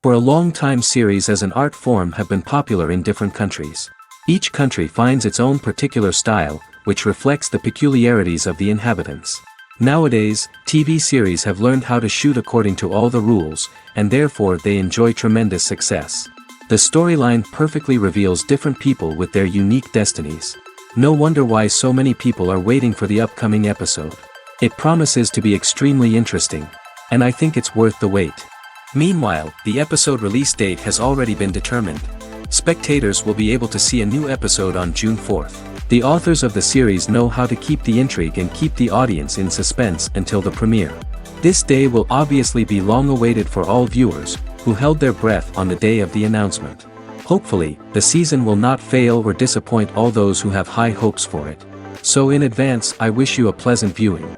For a long time, series as an art form have been popular in different countries. Each country finds its own particular style, which reflects the peculiarities of the inhabitants. Nowadays, TV series have learned how to shoot according to all the rules, and therefore they enjoy tremendous success. The storyline perfectly reveals different people with their unique destinies. No wonder why so many people are waiting for the upcoming episode. It promises to be extremely interesting, and I think it's worth the wait. Meanwhile, the episode release date has already been determined. Spectators will be able to see a new episode on June 4th. The authors of the series know how to keep the intrigue and keep the audience in suspense until the premiere. This day will obviously be long awaited for all viewers, who held their breath on the day of the announcement. Hopefully, the season will not fail or disappoint all those who have high hopes for it. So in advance, I wish you a pleasant viewing.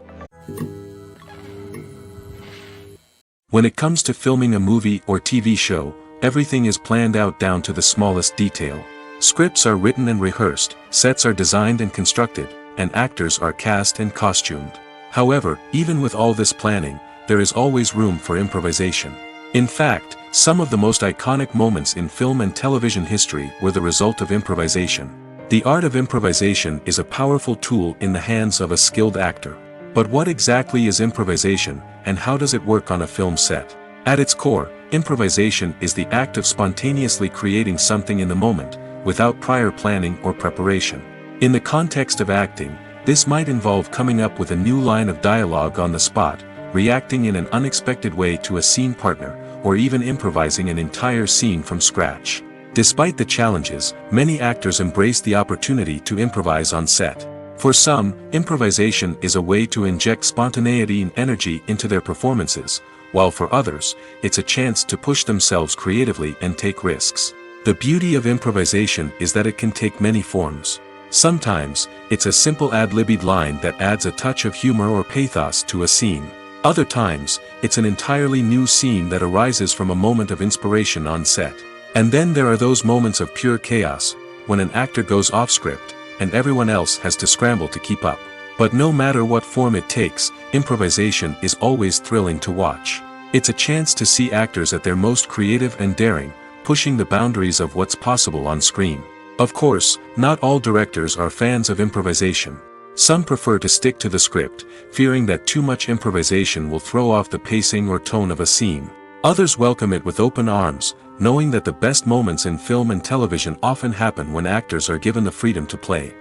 When it comes to filming a movie or TV show, everything is planned out down to the smallest detail. Scripts are written and rehearsed, sets are designed and constructed, and actors are cast and costumed. However, even with all this planning, there is always room for improvisation. In fact, some of the most iconic moments in film and television history were the result of improvisation. The art of improvisation is a powerful tool in the hands of a skilled actor. But what exactly is improvisation, and how does it work on a film set? At its core, improvisation is the act of spontaneously creating something in the moment, without prior planning or preparation. In the context of acting, this might involve coming up with a new line of dialogue on the spot, reacting in an unexpected way to a scene partner, or even improvising an entire scene from scratch. Despite the challenges, many actors embrace the opportunity to improvise on set. For some, improvisation is a way to inject spontaneity and energy into their performances, while for others, it's a chance to push themselves creatively and take risks. The beauty of improvisation is that it can take many forms. Sometimes, it's a simple ad-libbed line that adds a touch of humor or pathos to a scene. Other times, it's an entirely new scene that arises from a moment of inspiration on set. And then there are those moments of pure chaos, when an actor goes off script, and everyone else has to scramble to keep up. But no matter what form it takes, improvisation is always thrilling to watch. It's a chance to see actors at their most creative and daring, pushing the boundaries of what's possible on screen. Of course, not all directors are fans of improvisation. Some prefer to stick to the script, fearing that too much improvisation will throw off the pacing or tone of a scene. Others welcome it with open arms, knowing that the best moments in film and television often happen when actors are given the freedom to play.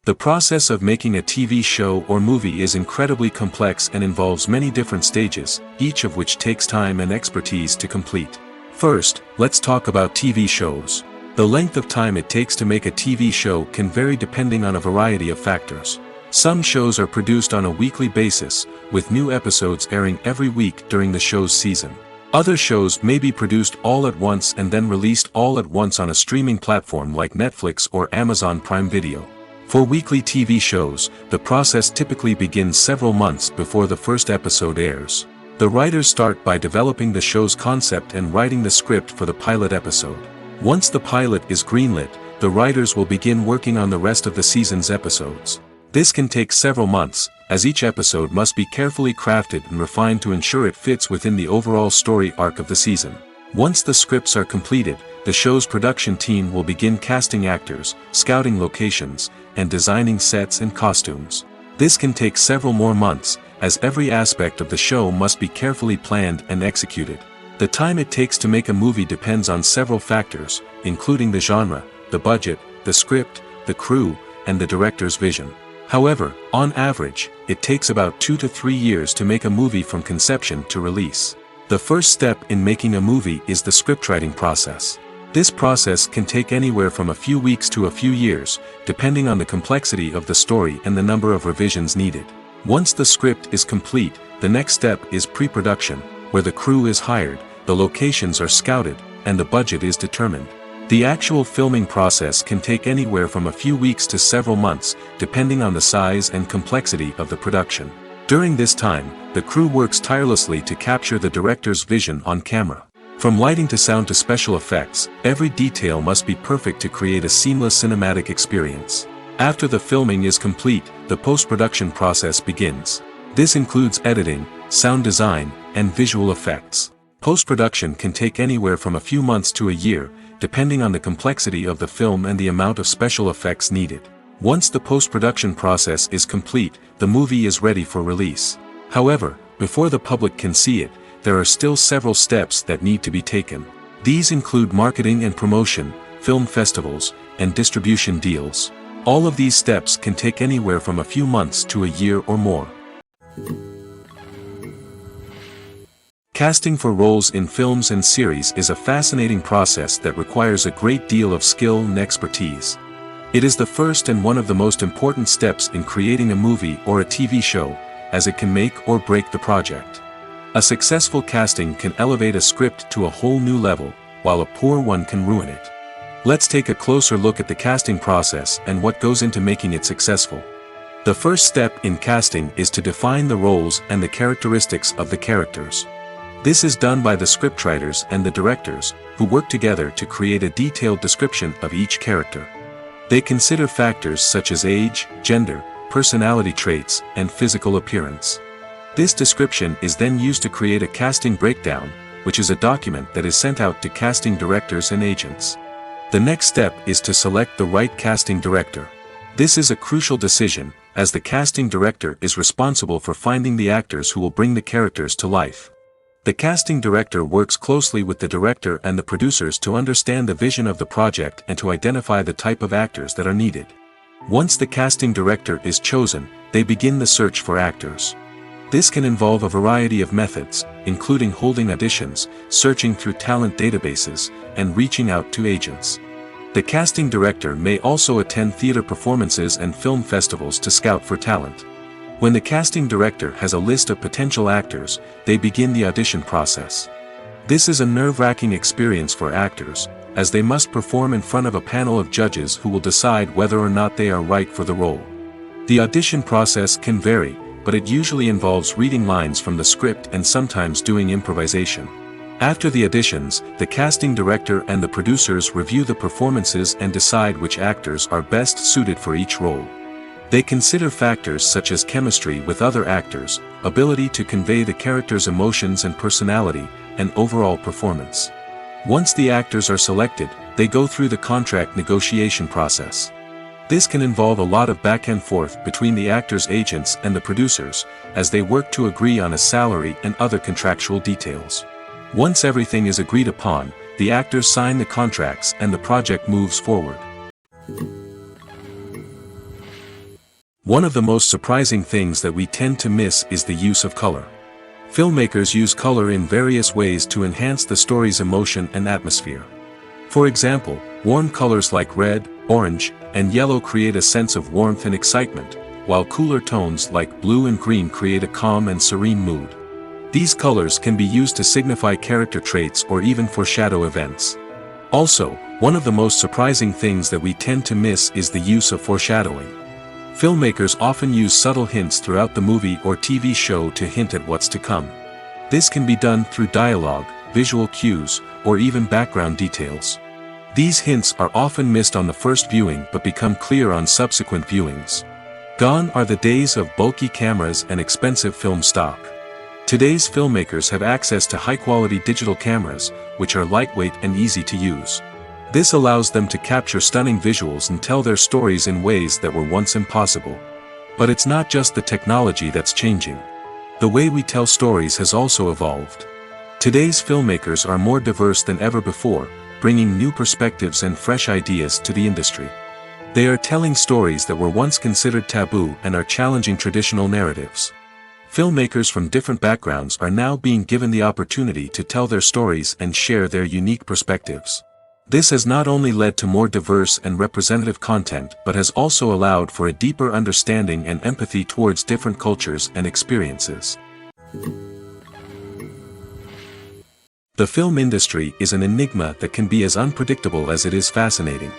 The process of making a TV show or movie is incredibly complex and involves many different stages, each of which takes time and expertise to complete. First, let's talk about TV shows. The length of time it takes to make a TV show can vary depending on a variety of factors. Some shows are produced on a weekly basis, with new episodes airing every week during the show's season. Other shows may be produced all at once and then released all at once on a streaming platform like Netflix or Amazon Prime Video. For weekly TV shows, the process typically begins several months before the first episode airs. The writers start by developing the show's concept and writing the script for the pilot episode. Once the pilot is greenlit, the writers will begin working on the rest of the season's episodes. This can take several months, as each episode must be carefully crafted and refined to ensure it fits within the overall story arc of the season. Once the scripts are completed, the show's production team will begin casting actors, scouting locations, and designing sets and costumes. This can take several more months, as every aspect of the show must be carefully planned and executed. The time it takes to make a movie depends on several factors, including the genre, the budget, the script, the crew, and the director's vision. However, on average, it takes about 2 to 3 years to make a movie from conception to release. The first step in making a movie is the scriptwriting process. This process can take anywhere from a few weeks to a few years, depending on the complexity of the story and the number of revisions needed. Once the script is complete, the next step is pre-production, where the crew is hired, the locations are scouted, and the budget is determined. The actual filming process can take anywhere from a few weeks to several months, depending on the size and complexity of the production. During this time, the crew works tirelessly to capture the director's vision on camera. From lighting to sound to special effects, every detail must be perfect to create a seamless cinematic experience. After the filming is complete, the post-production process begins. This includes editing, sound design, and visual effects. Post-production can take anywhere from a few months to a year, depending on the complexity of the film and the amount of special effects needed. Once the post-production process is complete, the movie is ready for release. However, before the public can see it, there are still several steps that need to be taken. These include marketing and promotion, film festivals, and distribution deals. All of these steps can take anywhere from a few months to a year or more. Casting for roles in films and series is a fascinating process that requires a great deal of skill and expertise. It is the first and one of the most important steps in creating a movie or a TV show, as it can make or break the project. A successful casting can elevate a script to a whole new level, while a poor one can ruin it. Let's take a closer look at the casting process and what goes into making it successful. The first step in casting is to define the roles and the characteristics of the characters. This is done by the scriptwriters and the directors, who work together to create a detailed description of each character. They consider factors such as age, gender, personality traits, and physical appearance. This description is then used to create a casting breakdown, which is a document that is sent out to casting directors and agents. The next step is to select the right casting director. This is a crucial decision, as the casting director is responsible for finding the actors who will bring the characters to life. The casting director works closely with the director and the producers to understand the vision of the project and to identify the type of actors that are needed. Once the casting director is chosen, they begin the search for actors. This can involve a variety of methods, including holding auditions, searching through talent databases, and reaching out to agents. The casting director may also attend theater performances and film festivals to scout for talent. When the casting director has a list of potential actors, they begin the audition process. This is a nerve-wracking experience for actors, as they must perform in front of a panel of judges who will decide whether or not they are right for the role. The audition process can vary, but it usually involves reading lines from the script and sometimes doing improvisation. After the auditions, the casting director and the producers review the performances and decide which actors are best suited for each role. They consider factors such as chemistry with other actors, ability to convey the character's emotions and personality, and overall performance. Once the actors are selected, they go through the contract negotiation process. This can involve a lot of back and forth between the actors' agents and the producers, as they work to agree on a salary and other contractual details. Once everything is agreed upon, the actors sign the contracts and the project moves forward. One of the most surprising things that we tend to miss is the use of color. Filmmakers use color in various ways to enhance the story's emotion and atmosphere. For example, warm colors like red, orange, and yellow create a sense of warmth and excitement, while cooler tones like blue and green create a calm and serene mood. These colors can be used to signify character traits or even foreshadow events. Also, one of the most surprising things that we tend to miss is the use of foreshadowing. Filmmakers often use subtle hints throughout the movie or TV show to hint at what's to come. This can be done through dialogue, visual cues, or even background details. These hints are often missed on the first viewing but become clear on subsequent viewings. Gone are the days of bulky cameras and expensive film stock. Today's filmmakers have access to high-quality digital cameras, which are lightweight and easy to use. This allows them to capture stunning visuals and tell their stories in ways that were once impossible. But it's not just the technology that's changing. The way we tell stories has also evolved. Today's filmmakers are more diverse than ever before, bringing new perspectives and fresh ideas to the industry. They are telling stories that were once considered taboo and are challenging traditional narratives. Filmmakers from different backgrounds are now being given the opportunity to tell their stories and share their unique perspectives. This has not only led to more diverse and representative content but has also allowed for a deeper understanding and empathy towards different cultures and experiences. The film industry is an enigma that can be as unpredictable as it is fascinating.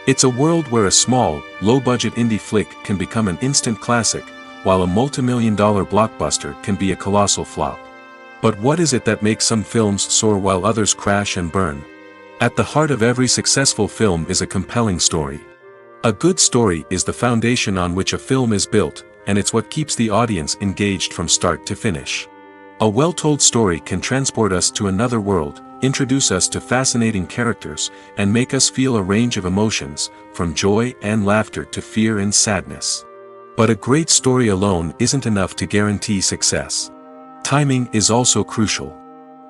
It's a world where a small, low-budget indie flick can become an instant classic, while a multi-million-dollar blockbuster can be a colossal flop. But what is it that makes some films soar while others crash and burn? At the heart of every successful film is a compelling story. A good story is the foundation on which a film is built, and it's what keeps the audience engaged from start to finish. A well-told story can transport us to another world, introduce us to fascinating characters, and make us feel a range of emotions, from joy and laughter to fear and sadness. But a great story alone isn't enough to guarantee success. Timing is also crucial.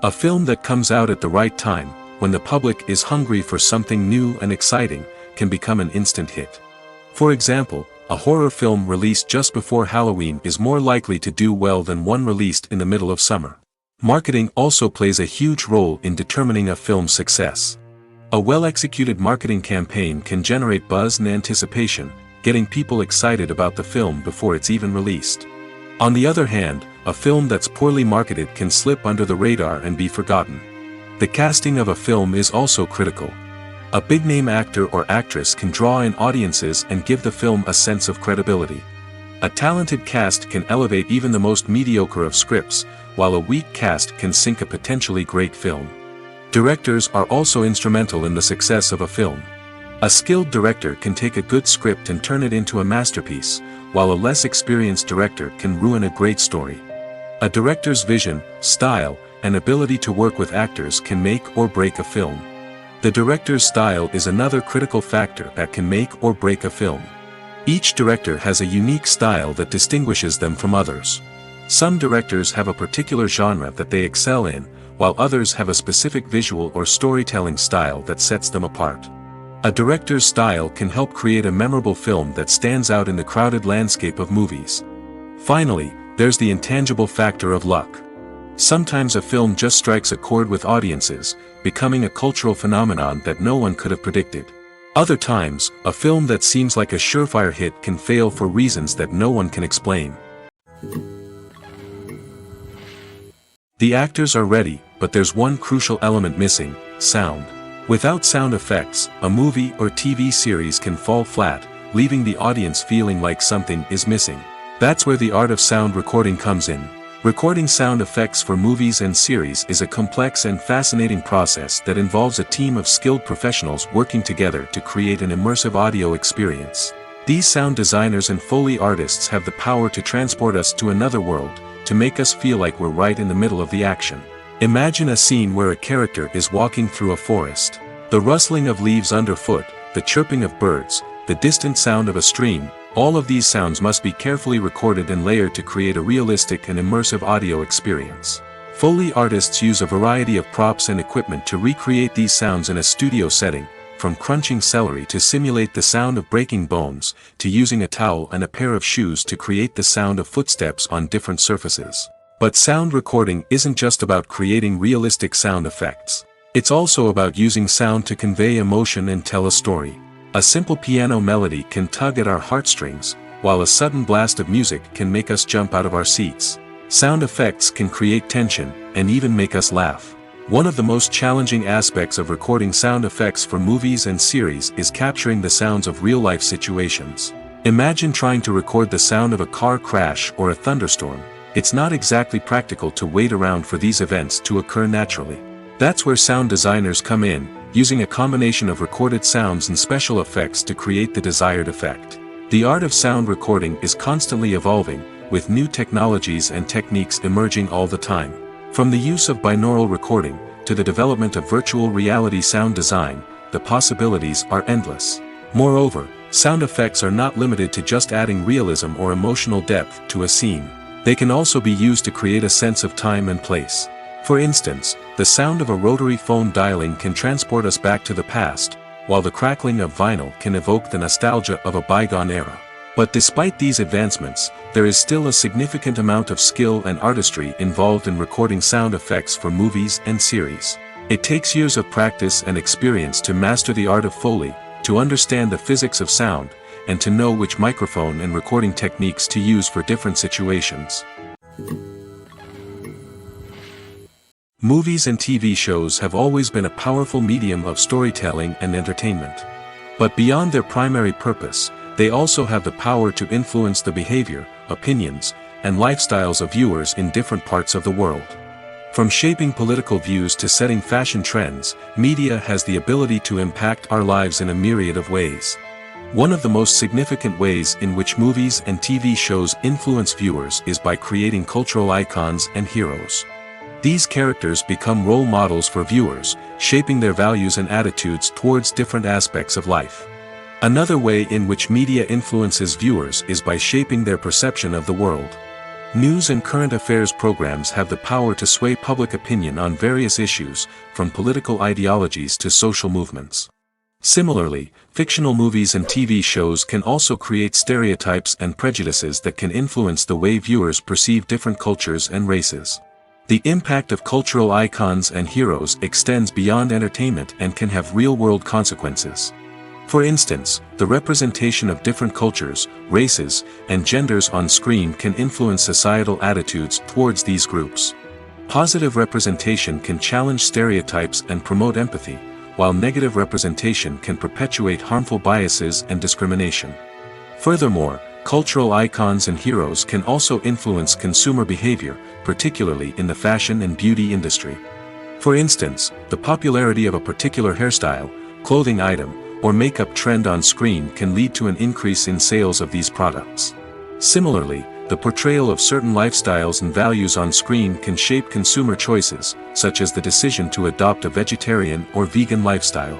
A film that comes out at the right time, when the public is hungry for something new and exciting, can become an instant hit. For example, a horror film released just before Halloween is more likely to do well than one released in the middle of summer. Marketing also plays a huge role in determining a film's success. A well-executed marketing campaign can generate buzz and anticipation, getting people excited about the film before it's even released. On the other hand, a film that's poorly marketed can slip under the radar and be forgotten. The casting of a film is also critical. A big-name actor or actress can draw in audiences and give the film a sense of credibility. A talented cast can elevate even the most mediocre of scripts, while a weak cast can sink a potentially great film. Directors are also instrumental in the success of a film. A skilled director can take a good script and turn it into a masterpiece, while a less experienced director can ruin a great story. A director's vision, style, and ability to work with actors can make or break a film. The director's style is another critical factor that can make or break a film. Each director has a unique style that distinguishes them from others. Some directors have a particular genre that they excel in, while others have a specific visual or storytelling style that sets them apart. A director's style can help create a memorable film that stands out in the crowded landscape of movies. Finally, there's the intangible factor of luck. Sometimes a film just strikes a chord with audiences, becoming a cultural phenomenon that no one could have predicted. Other times, a film that seems like a surefire hit can fail for reasons that no one can explain. The actors are ready, but there's one crucial element missing: sound. Without sound effects, a movie or TV series can fall flat, leaving the audience feeling like something is missing. That's where the art of sound recording comes in. Recording sound effects for movies and series is a complex and fascinating process that involves a team of skilled professionals working together to create an immersive audio experience. These sound designers and Foley artists have the power to transport us to another world, to make us feel like we're right in the middle of the action. Imagine a scene where a character is walking through a forest. The rustling of leaves underfoot, the chirping of birds, the distant sound of a stream, all of these sounds must be carefully recorded and layered to create a realistic and immersive audio experience. Foley artists use a variety of props and equipment to recreate these sounds in a studio setting, from crunching celery to simulate the sound of breaking bones, to using a towel and a pair of shoes to create the sound of footsteps on different surfaces. But sound recording isn't just about creating realistic sound effects. It's also about using sound to convey emotion and tell a story. A simple piano melody can tug at our heartstrings, while a sudden blast of music can make us jump out of our seats. Sound effects can create tension, and even make us laugh. One of the most challenging aspects of recording sound effects for movies and series is capturing the sounds of real-life situations. Imagine trying to record the sound of a car crash or a thunderstorm. It's not exactly practical to wait around for these events to occur naturally. That's where sound designers come in, using a combination of recorded sounds and special effects to create the desired effect. The art of sound recording is constantly evolving, with new technologies and techniques emerging all the time. From the use of binaural recording, to the development of virtual reality sound design, the possibilities are endless. Moreover, sound effects are not limited to just adding realism or emotional depth to a scene. They can also be used to create a sense of time and place. For instance, the sound of a rotary phone dialing can transport us back to the past, while the crackling of vinyl can evoke the nostalgia of a bygone era. But despite these advancements, there is still a significant amount of skill and artistry involved in recording sound effects for movies and series. It takes years of practice and experience to master the art of Foley, to understand the physics of sound, and to know which microphone and recording techniques to use for different situations. Movies and TV shows have always been a powerful medium of storytelling and entertainment. But beyond their primary purpose, they also have the power to influence the behavior, opinions, and lifestyles of viewers in different parts of the world. From shaping political views to setting fashion trends, media has the ability to impact our lives in a myriad of ways. One of the most significant ways in which movies and TV shows influence viewers is by creating cultural icons and heroes. These characters become role models for viewers, shaping their values and attitudes towards different aspects of life. Another way in which media influences viewers is by shaping their perception of the world. News and current affairs programs have the power to sway public opinion on various issues, from political ideologies to social movements. Similarly, fictional movies and TV shows can also create stereotypes and prejudices that can influence the way viewers perceive different cultures and races. The impact of cultural icons and heroes extends beyond entertainment and can have real-world consequences. For instance, the representation of different cultures, races, and genders on screen can influence societal attitudes towards these groups. Positive representation can challenge stereotypes and promote empathy, while negative representation can perpetuate harmful biases and discrimination. Furthermore, cultural icons and heroes can also influence consumer behavior, particularly in the fashion and beauty industry. For instance, the popularity of a particular hairstyle, clothing item, or makeup trend on screen can lead to an increase in sales of these products. Similarly, the portrayal of certain lifestyles and values on screen can shape consumer choices, such as the decision to adopt a vegetarian or vegan lifestyle.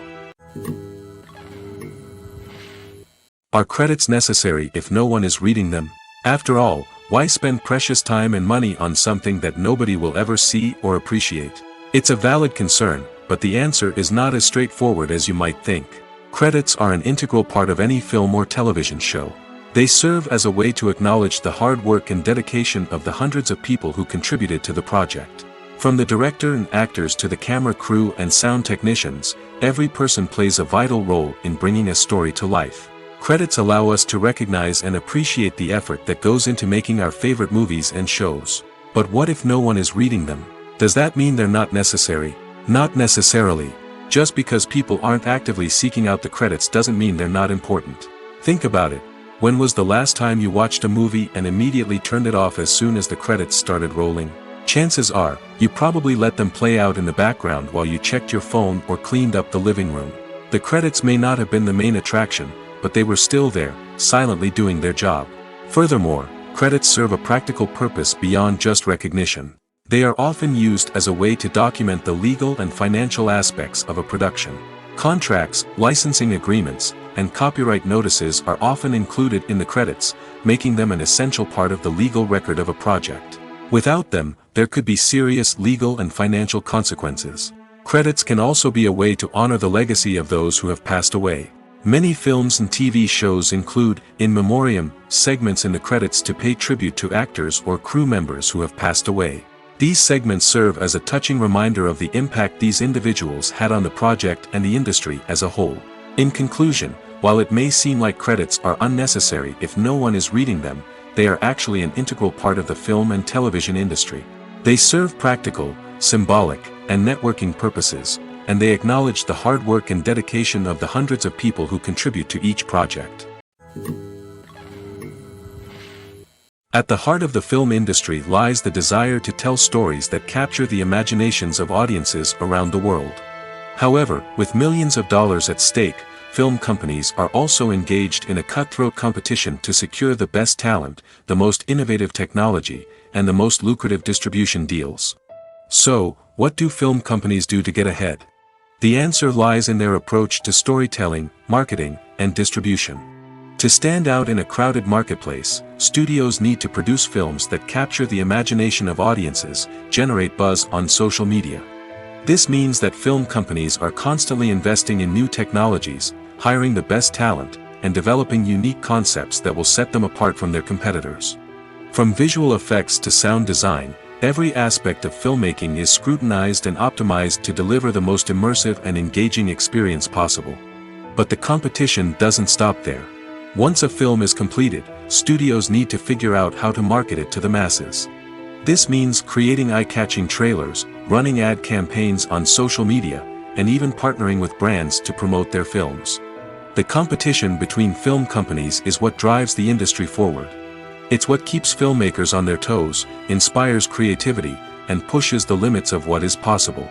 Are credits necessary if no one is reading them? After all, why spend precious time and money on something that nobody will ever see or appreciate? It's a valid concern, but the answer is not as straightforward as you might think. Credits are an integral part of any film or television show. They serve as a way to acknowledge the hard work and dedication of the hundreds of people who contributed to the project. From the director and actors to the camera crew and sound technicians, every person plays a vital role in bringing a story to life. Credits allow us to recognize and appreciate the effort that goes into making our favorite movies and shows. But what if no one is reading them? Does that mean they're not necessary? Not necessarily. Just because people aren't actively seeking out the credits doesn't mean they're not important. Think about it. When was the last time you watched a movie and immediately turned it off as soon as the credits started rolling? Chances are, you probably let them play out in the background while you checked your phone or cleaned up the living room. The credits may not have been the main attraction, but they were still there, silently doing their job. Furthermore, credits serve a practical purpose beyond just recognition. They are often used as a way to document the legal and financial aspects of a production. Contracts, licensing agreements, and copyright notices are often included in the credits, making them an essential part of the legal record of a project. Without them, there could be serious legal and financial consequences. Credits can also be a way to honor the legacy of those who have passed away. Many films and TV shows include, in memoriam, segments in the credits to pay tribute to actors or crew members who have passed away. These segments serve as a touching reminder of the impact these individuals had on the project and the industry as a whole. In conclusion, while it may seem like credits are unnecessary if no one is reading them, they are actually an integral part of the film and television industry. They serve practical, symbolic, and networking purposes, and they acknowledge the hard work and dedication of the hundreds of people who contribute to each project. At the heart of the film industry lies the desire to tell stories that capture the imaginations of audiences around the world. However, with millions of dollars at stake, film companies are also engaged in a cutthroat competition to secure the best talent, the most innovative technology, and the most lucrative distribution deals. So, what do film companies do to get ahead? The answer lies in their approach to storytelling, marketing, and distribution. To stand out in a crowded marketplace, studios need to produce films that capture the imagination of audiences, generate buzz on social media. This means that film companies are constantly investing in new technologies, hiring the best talent, and developing unique concepts that will set them apart from their competitors. From visual effects to sound design, every aspect of filmmaking is scrutinized and optimized to deliver the most immersive and engaging experience possible. But the competition doesn't stop there. Once a film is completed, studios need to figure out how to market it to the masses. This means creating eye-catching trailers, running ad campaigns on social media, and even partnering with brands to promote their films. The competition between film companies is what drives the industry forward. It's what keeps filmmakers on their toes, inspires creativity, and pushes the limits of what is possible.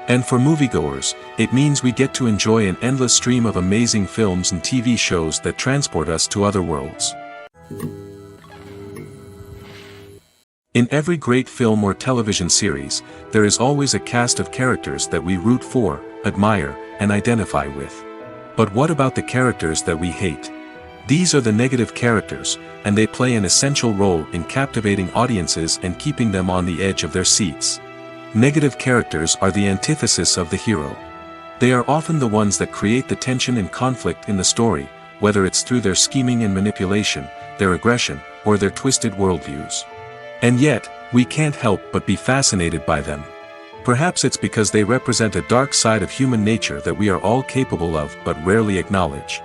And for moviegoers, it means we get to enjoy an endless stream of amazing films and TV shows that transport us to other worlds. In every great film or television series, there is always a cast of characters that we root for, admire, and identify with. But what about the characters that we hate? These are the negative characters, and they play an essential role in captivating audiences and keeping them on the edge of their seats. Negative characters are the antithesis of the hero. They are often the ones that create the tension and conflict in the story, whether it's through their scheming and manipulation, their aggression, or their twisted worldviews. And yet, we can't help but be fascinated by them. Perhaps it's because they represent a dark side of human nature that we are all capable of but rarely acknowledge.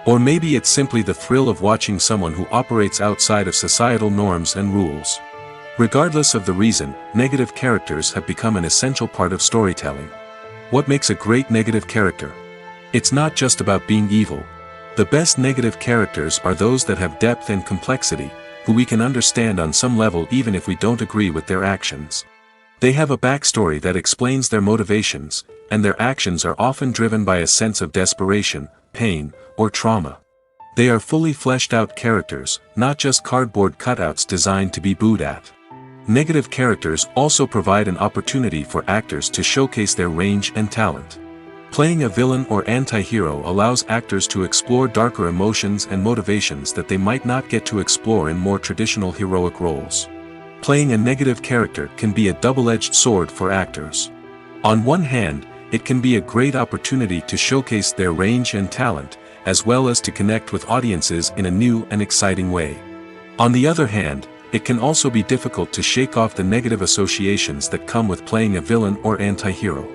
Or maybe it's simply the thrill of watching someone who operates outside of societal norms and rules. Regardless of the reason, negative characters have become an essential part of storytelling. What makes a great negative character? It's not just about being evil. The best negative characters are those that have depth and complexity, who we can understand on some level even if we don't agree with their actions. They have a backstory that explains their motivations, and their actions are often driven by a sense of desperation, pain, or trauma. They are fully fleshed out characters, not just cardboard cutouts designed to be booed at. Negative characters also provide an opportunity for actors to showcase their range and talent. Playing a villain or anti-hero allows actors to explore darker emotions and motivations that they might not get to explore in more traditional heroic roles. Playing a negative character can be a double-edged sword for actors. On one hand, it can be a great opportunity to showcase their range and talent, as well as to connect with audiences in a new and exciting way. On the other hand, it can also be difficult to shake off the negative associations that come with playing a villain or anti-hero.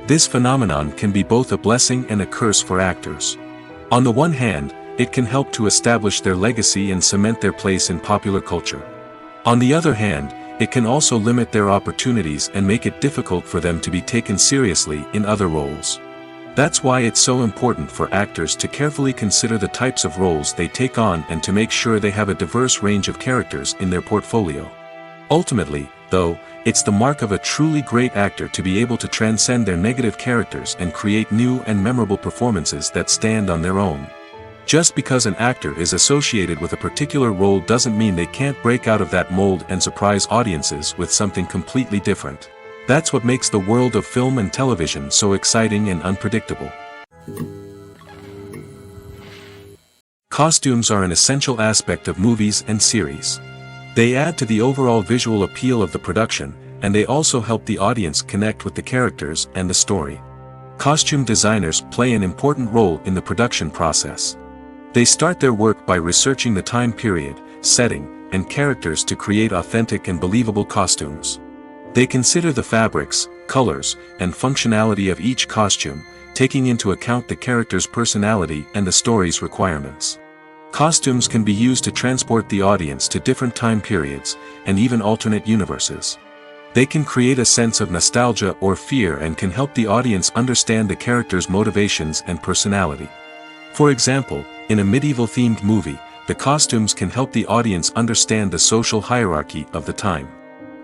This phenomenon can be both a blessing and a curse for actors. On the one hand, it can help to establish their legacy and cement their place in popular culture. On the other hand, it can also limit their opportunities and make it difficult for them to be taken seriously in other roles. That's why it's so important for actors to carefully consider the types of roles they take on and to make sure they have a diverse range of characters in their portfolio. Ultimately, though, it's the mark of a truly great actor to be able to transcend their negative characters and create new and memorable performances that stand on their own. Just because an actor is associated with a particular role doesn't mean they can't break out of that mold and surprise audiences with something completely different. That's what makes the world of film and television so exciting and unpredictable. Costumes are an essential aspect of movies and series. They add to the overall visual appeal of the production, and they also help the audience connect with the characters and the story. Costume designers play an important role in the production process. They start their work by researching the time period, setting, and characters to create authentic and believable costumes. They consider the fabrics, colors, and functionality of each costume, taking into account the character's personality and the story's requirements. Costumes can be used to transport the audience to different time periods, and even alternate universes. They can create a sense of nostalgia or fear and can help the audience understand the character's motivations and personality. For example, in a medieval-themed movie, the costumes can help the audience understand the social hierarchy of the time.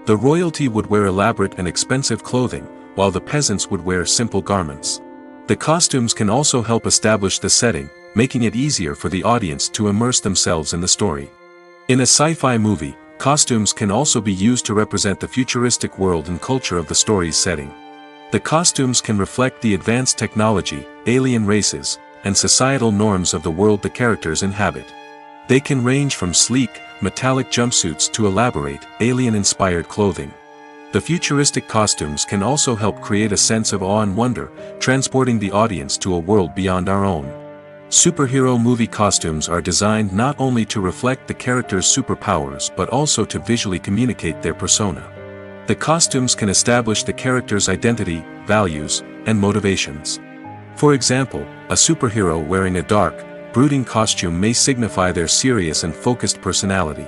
The royalty would wear elaborate and expensive clothing, while the peasants would wear simple garments. The costumes can also help establish the setting, making it easier for the audience to immerse themselves in the story. In a sci-fi movie, costumes can also be used to represent the futuristic world and culture of the story's setting. The costumes can reflect the advanced technology, alien races, and societal norms of the world the characters inhabit. They can range from sleek, metallic jumpsuits to elaborate, alien-inspired clothing. The futuristic costumes can also help create a sense of awe and wonder, transporting the audience to a world beyond our own. Superhero movie costumes are designed not only to reflect the character's superpowers but also to visually communicate their persona. The costumes can establish the character's identity, values, and motivations. For example, a superhero wearing a dark, brooding costume may signify their serious and focused personality.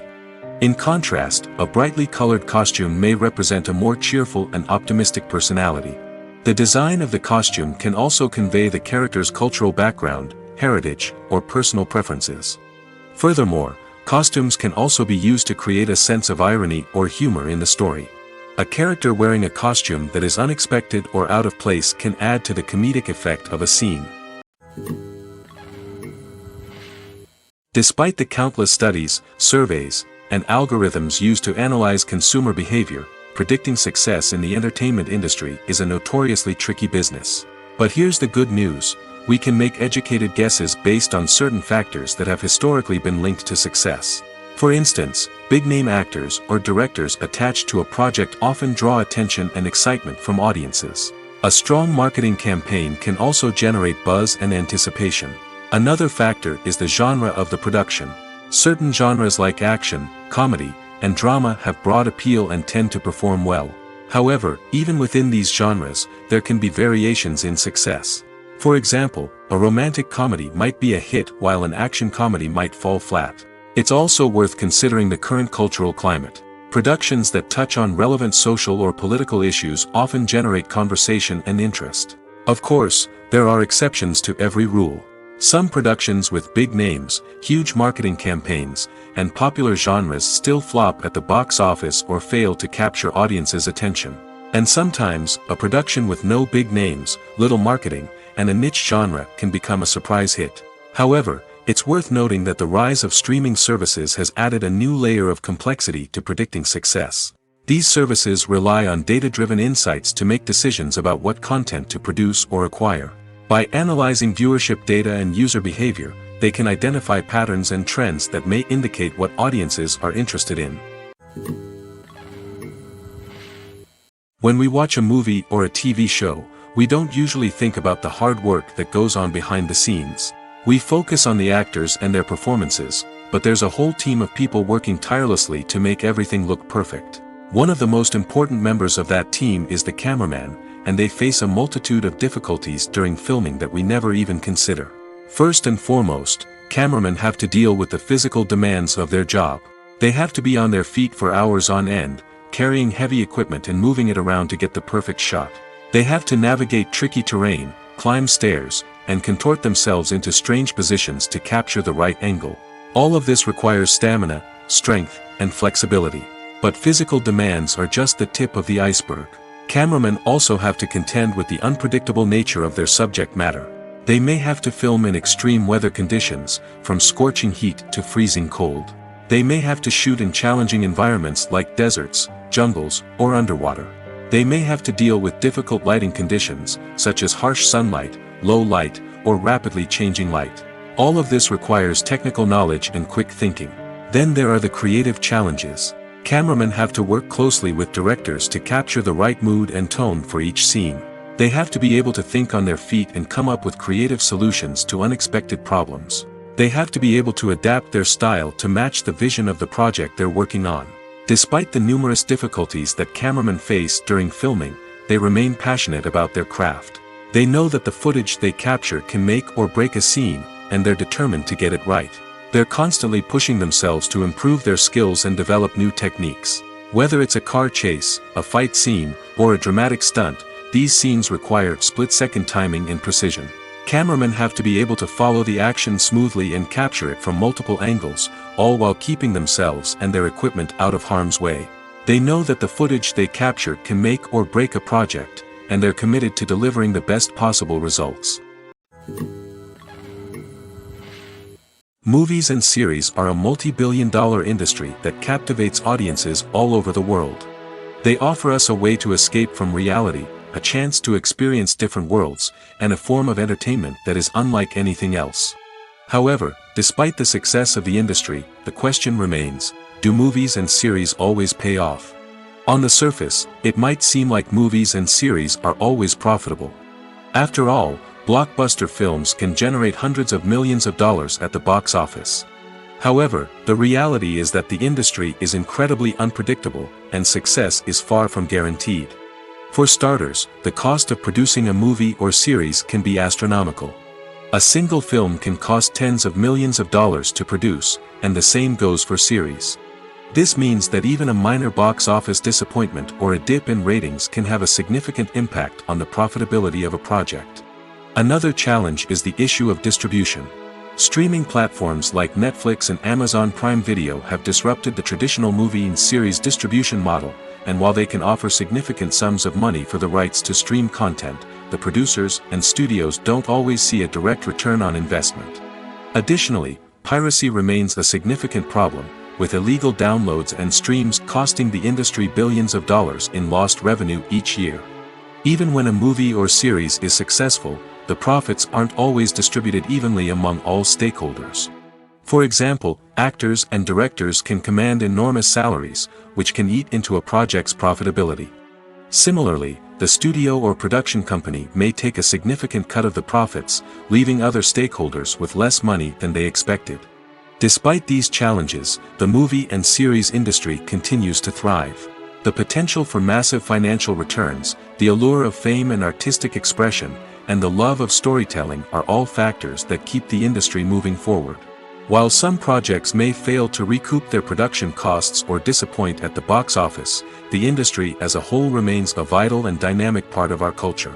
In contrast, a brightly colored costume may represent a more cheerful and optimistic personality. The design of the costume can also convey the character's cultural background, heritage, or personal preferences. Furthermore, costumes can also be used to create a sense of irony or humor in the story. A character wearing a costume that is unexpected or out of place can add to the comedic effect of a scene. Despite the countless studies, surveys, and algorithms used to analyze consumer behavior, predicting success in the entertainment industry is a notoriously tricky business. But here's the good news: we can make educated guesses based on certain factors that have historically been linked to success. For instance, big-name actors or directors attached to a project often draw attention and excitement from audiences. A strong marketing campaign can also generate buzz and anticipation. Another factor is the genre of the production. Certain genres like action, comedy, and drama have broad appeal and tend to perform well. However, even within these genres, there can be variations in success. For example, a romantic comedy might be a hit while an action comedy might fall flat. It's also worth considering the current cultural climate. Productions that touch on relevant social or political issues often generate conversation and interest. Of course, there are exceptions to every rule. Some productions with big names, huge marketing campaigns, and popular genres still flop at the box office or fail to capture audiences' attention. And sometimes, a production with no big names, little marketing, and a niche genre can become a surprise hit. However, it's worth noting that the rise of streaming services has added a new layer of complexity to predicting success. These services rely on data-driven insights to make decisions about what content to produce or acquire. By analyzing viewership data and user behavior, they can identify patterns and trends that may indicate what audiences are interested in. When we watch a movie or a TV show, we don't usually think about the hard work that goes on behind the scenes. We focus on the actors and their performances, but there's a whole team of people working tirelessly to make everything look perfect. One of the most important members of that team is the cameraman, and they face a multitude of difficulties during filming that we never even consider. First and foremost, cameramen have to deal with the physical demands of their job. They have to be on their feet for hours on end, carrying heavy equipment and moving it around to get the perfect shot. They have to navigate tricky terrain, climb stairs, and contort themselves into strange positions to capture the right angle. All of this requires stamina, strength, and flexibility. But physical demands are just the tip of the iceberg. Cameramen also have to contend with the unpredictable nature of their subject matter. They may have to film in extreme weather conditions, from scorching heat to freezing cold. They may have to shoot in challenging environments like deserts, jungles, or underwater. They may have to deal with difficult lighting conditions, such as harsh sunlight, low light, or rapidly changing light. All of this requires technical knowledge and quick thinking. Then there are the creative challenges. Cameramen have to work closely with directors to capture the right mood and tone for each scene. They have to be able to think on their feet and come up with creative solutions to unexpected problems. They have to be able to adapt their style to match the vision of the project they're working on. Despite the numerous difficulties that cameramen face during filming, they remain passionate about their craft. They know that the footage they capture can make or break a scene, and they're determined to get it right. They're constantly pushing themselves to improve their skills and develop new techniques. Whether it's a car chase, a fight scene, or a dramatic stunt, these scenes require split-second timing and precision. Cameramen have to be able to follow the action smoothly and capture it from multiple angles, all while keeping themselves and their equipment out of harm's way. They know that the footage they capture can make or break a project, and they're committed to delivering the best possible results. Movies and series are a multi-billion-dollar industry that captivates audiences all over the world. They offer us a way to escape from reality, a chance to experience different worlds, and a form of entertainment that is unlike anything else. However, despite the success of the industry, the question remains, do movies and series always pay off? On the surface, it might seem like movies and series are always profitable. After all, blockbuster films can generate hundreds of millions of dollars at the box office. However, the reality is that the industry is incredibly unpredictable, and success is far from guaranteed. For starters, the cost of producing a movie or series can be astronomical. A single film can cost tens of millions of dollars to produce, and the same goes for series. This means that even a minor box office disappointment or a dip in ratings can have a significant impact on the profitability of a project. Another challenge is the issue of distribution. Streaming platforms like Netflix and Amazon Prime Video have disrupted the traditional movie and series distribution model, and while they can offer significant sums of money for the rights to stream content, the producers and studios don't always see a direct return on investment. Additionally, piracy remains a significant problem, with illegal downloads and streams costing the industry billions of dollars in lost revenue each year. Even when a movie or series is successful, the profits aren't always distributed evenly among all stakeholders. For example, actors and directors can command enormous salaries, which can eat into a project's profitability. Similarly, the studio or production company may take a significant cut of the profits, leaving other stakeholders with less money than they expected. Despite these challenges, the movie and series industry continues to thrive. The potential for massive financial returns, the allure of fame and artistic expression, and the love of storytelling are all factors that keep the industry moving forward. While some projects may fail to recoup their production costs or disappoint at the box office, the industry as a whole remains a vital and dynamic part of our culture.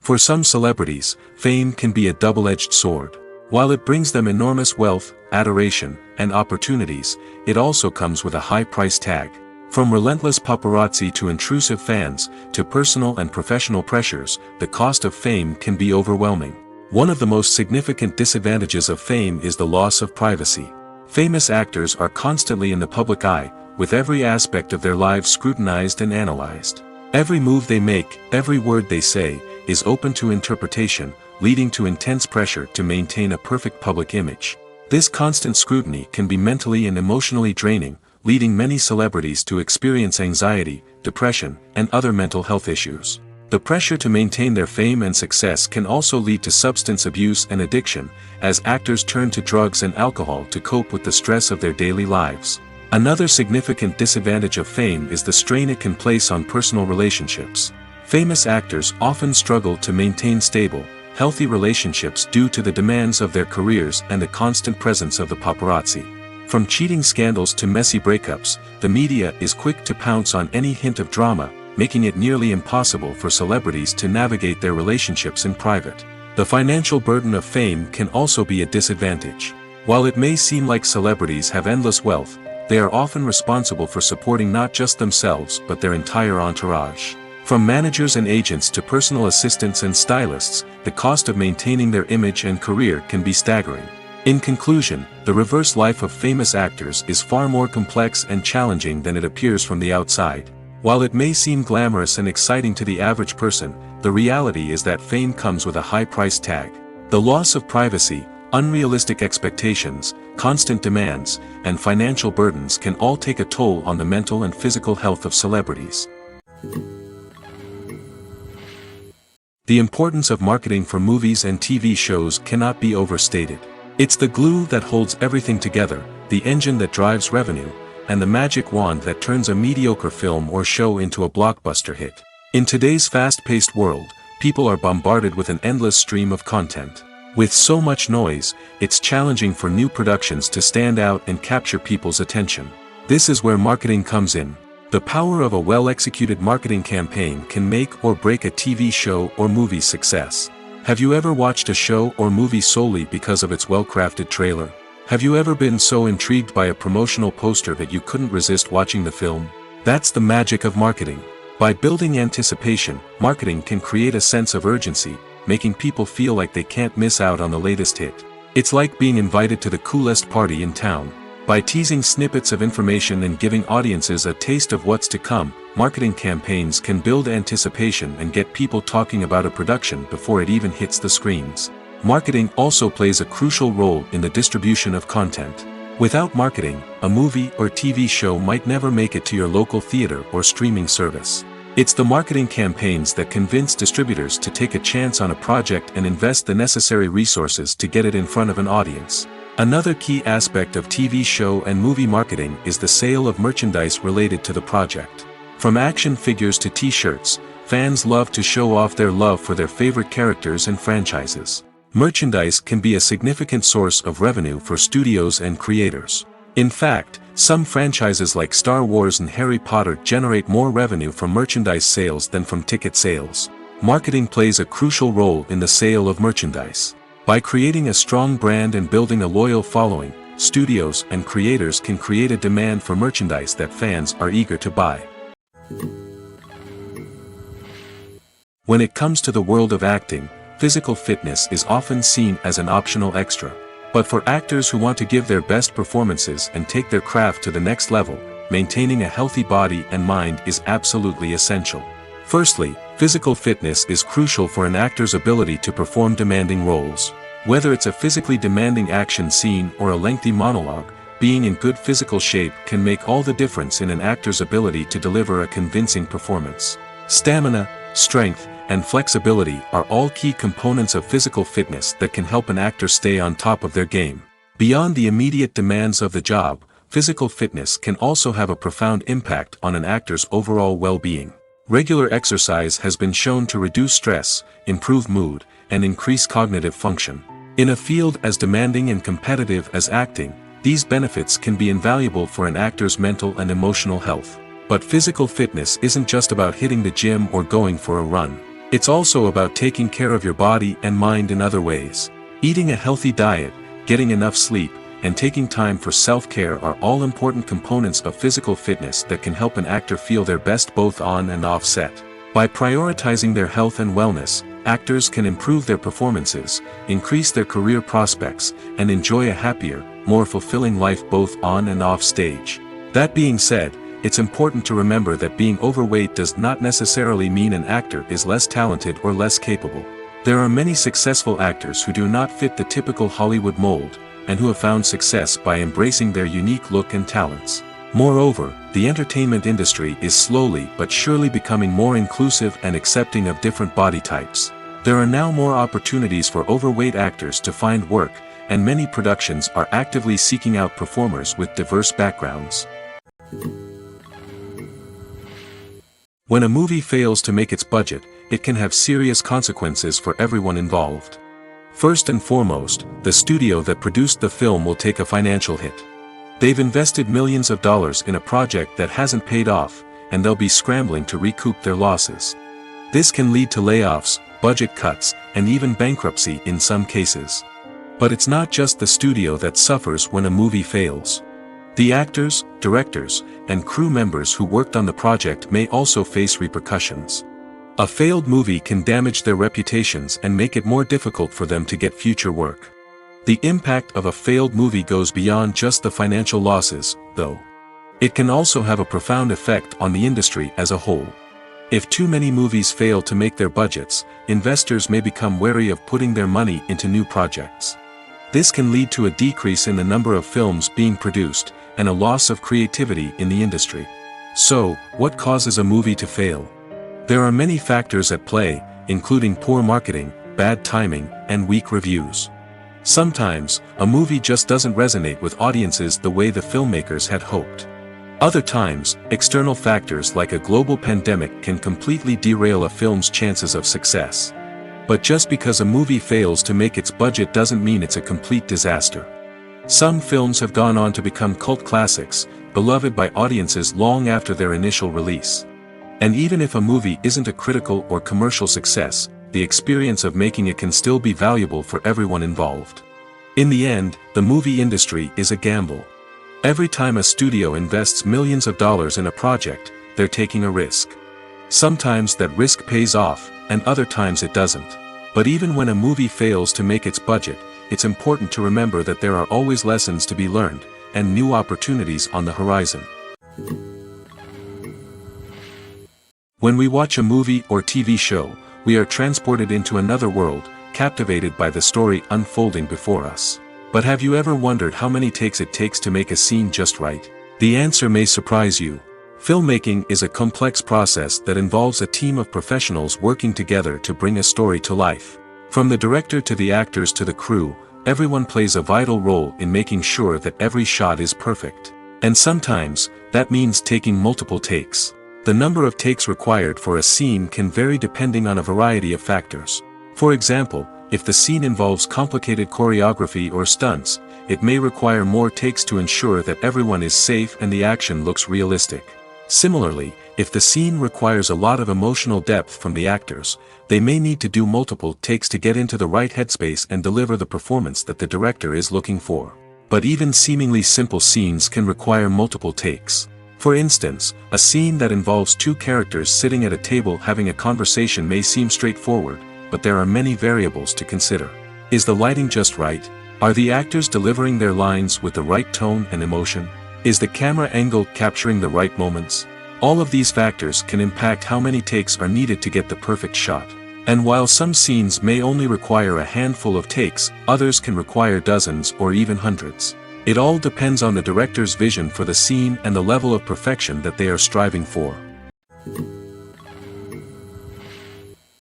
For some celebrities, fame can be a double-edged sword. While it brings them enormous wealth, adoration, and opportunities, it also comes with a high price tag. From relentless paparazzi to intrusive fans, to personal and professional pressures, the cost of fame can be overwhelming. One of the most significant disadvantages of fame is the loss of privacy. Famous actors are constantly in the public eye, with every aspect of their lives scrutinized and analyzed. Every move they make, every word they say, is open to interpretation, leading to intense pressure to maintain a perfect public image. This constant scrutiny can be mentally and emotionally draining, leading many celebrities to experience anxiety, depression, and other mental health issues. The pressure to maintain their fame and success can also lead to substance abuse and addiction, as actors turn to drugs and alcohol to cope with the stress of their daily lives. Another significant disadvantage of fame is the strain it can place on personal relationships. Famous actors often struggle to maintain stable, healthy relationships due to the demands of their careers and the constant presence of the paparazzi. From cheating scandals to messy breakups, the media is quick to pounce on any hint of drama, making it nearly impossible for celebrities to navigate their relationships in private. The financial burden of fame can also be a disadvantage. While it may seem like celebrities have endless wealth, they are often responsible for supporting not just themselves but their entire entourage. From managers and agents to personal assistants and stylists, the cost of maintaining their image and career can be staggering. In conclusion, the reverse life of famous actors is far more complex and challenging than it appears from the outside. While it may seem glamorous and exciting to the average person, the reality is that fame comes with a high price tag. The loss of privacy, unrealistic expectations, constant demands, and financial burdens can all take a toll on the mental and physical health of celebrities. The importance of marketing for movies and TV shows cannot be overstated. It's the glue that holds everything together, the engine that drives revenue, and the magic wand that turns a mediocre film or show into a blockbuster hit. In today's fast-paced world, people are bombarded with an endless stream of content. With so much noise, it's challenging for new productions to stand out and capture people's attention. This is where marketing comes in. The power of a well-executed marketing campaign can make or break a TV show or movie's success. Have you ever watched a show or movie solely because of its well-crafted trailer? Have you ever been so intrigued by a promotional poster that you couldn't resist watching the film? That's the magic of marketing. By building anticipation, marketing can create a sense of urgency, making people feel like they can't miss out on the latest hit. It's like being invited to the coolest party in town. By teasing snippets of information and giving audiences a taste of what's to come, marketing campaigns can build anticipation and get people talking about a production before it even hits the screens. Marketing also plays a crucial role in the distribution of content. Without marketing, a movie or TV show might never make it to your local theater or streaming service. It's the marketing campaigns that convince distributors to take a chance on a project and invest the necessary resources to get it in front of an audience. Another key aspect of TV show and movie marketing is the sale of merchandise related to the project. From action figures to t-shirts, fans love to show off their love for their favorite characters and franchises. Merchandise can be a significant source of revenue for studios and creators. In fact, some franchises like Star Wars and Harry Potter generate more revenue from merchandise sales than from ticket sales. Marketing plays a crucial role in the sale of merchandise. By creating a strong brand and building a loyal following, studios and creators can create a demand for merchandise that fans are eager to buy. When it comes to the world of acting, physical fitness is often seen as an optional extra. But for actors who want to give their best performances and take their craft to the next level, maintaining a healthy body and mind is absolutely essential. Firstly, physical fitness is crucial for an actor's ability to perform demanding roles. Whether it's a physically demanding action scene or a lengthy monologue, being in good physical shape can make all the difference in an actor's ability to deliver a convincing performance. Stamina, strength, and flexibility are all key components of physical fitness that can help an actor stay on top of their game. Beyond the immediate demands of the job, physical fitness can also have a profound impact on an actor's overall well-being. Regular exercise has been shown to reduce stress, improve mood, and increase cognitive function. In a field as demanding and competitive as acting, these benefits can be invaluable for an actor's mental and emotional health. But physical fitness isn't just about hitting the gym or going for a run. It's also about taking care of your body and mind in other ways. Eating a healthy diet, getting enough sleep, and taking time for self-care are all important components of physical fitness that can help an actor feel their best both on and off set. By prioritizing their health and wellness, actors can improve their performances, increase their career prospects, and enjoy a happier, more fulfilling life both on and off stage. That being said, it's important to remember that being overweight does not necessarily mean an actor is less talented or less capable. There are many successful actors who do not fit the typical Hollywood mold, and who have found success by embracing their unique look and talents. Moreover, the entertainment industry is slowly but surely becoming more inclusive and accepting of different body types. There are now more opportunities for overweight actors to find work, and many productions are actively seeking out performers with diverse backgrounds. When a movie fails to make its budget, it can have serious consequences for everyone involved. First and foremost, the studio that produced the film will take a financial hit. They've invested millions of dollars in a project that hasn't paid off, and they'll be scrambling to recoup their losses. This can lead to layoffs, budget cuts, and even bankruptcy in some cases. But it's not just the studio that suffers when a movie fails. The actors, directors, and crew members who worked on the project may also face repercussions. A failed movie can damage their reputations and make it more difficult for them to get future work. The impact of a failed movie goes beyond just the financial losses, though. It can also have a profound effect on the industry as a whole. If too many movies fail to make their budgets, investors may become wary of putting their money into new projects. This can lead to a decrease in the number of films being produced, and a loss of creativity in the industry. So, what causes a movie to fail? There are many factors at play, including poor marketing, bad timing, and weak reviews. Sometimes, a movie just doesn't resonate with audiences the way the filmmakers had hoped. Other times, external factors like a global pandemic can completely derail a film's chances of success. But just because a movie fails to make its budget doesn't mean it's a complete disaster. Some films have gone on to become cult classics, beloved by audiences long after their initial release. And even if a movie isn't a critical or commercial success, the experience of making it can still be valuable for everyone involved. In the end, the movie industry is a gamble. Every time a studio invests millions of dollars in a project, they're taking a risk. Sometimes that risk pays off, and other times it doesn't. But even when a movie fails to make its budget, it's important to remember that there are always lessons to be learned, and new opportunities on the horizon. When we watch a movie or TV show, we are transported into another world, captivated by the story unfolding before us. But have you ever wondered how many takes it takes to make a scene just right? The answer may surprise you. Filmmaking is a complex process that involves a team of professionals working together to bring a story to life. From the director to the actors to the crew, everyone plays a vital role in making sure that every shot is perfect. And sometimes, that means taking multiple takes. The number of takes required for a scene can vary depending on a variety of factors. For example, if the scene involves complicated choreography or stunts, it may require more takes to ensure that everyone is safe and the action looks realistic. Similarly, if the scene requires a lot of emotional depth from the actors, they may need to do multiple takes to get into the right headspace and deliver the performance that the director is looking for. But even seemingly simple scenes can require multiple takes. For instance, a scene that involves two characters sitting at a table having a conversation may seem straightforward, but there are many variables to consider. Is the lighting just right? Are the actors delivering their lines with the right tone and emotion? Is the camera angle capturing the right moments? All of these factors can impact how many takes are needed to get the perfect shot. And while some scenes may only require a handful of takes, others can require dozens or even hundreds. It all depends on the director's vision for the scene and the level of perfection that they are striving for.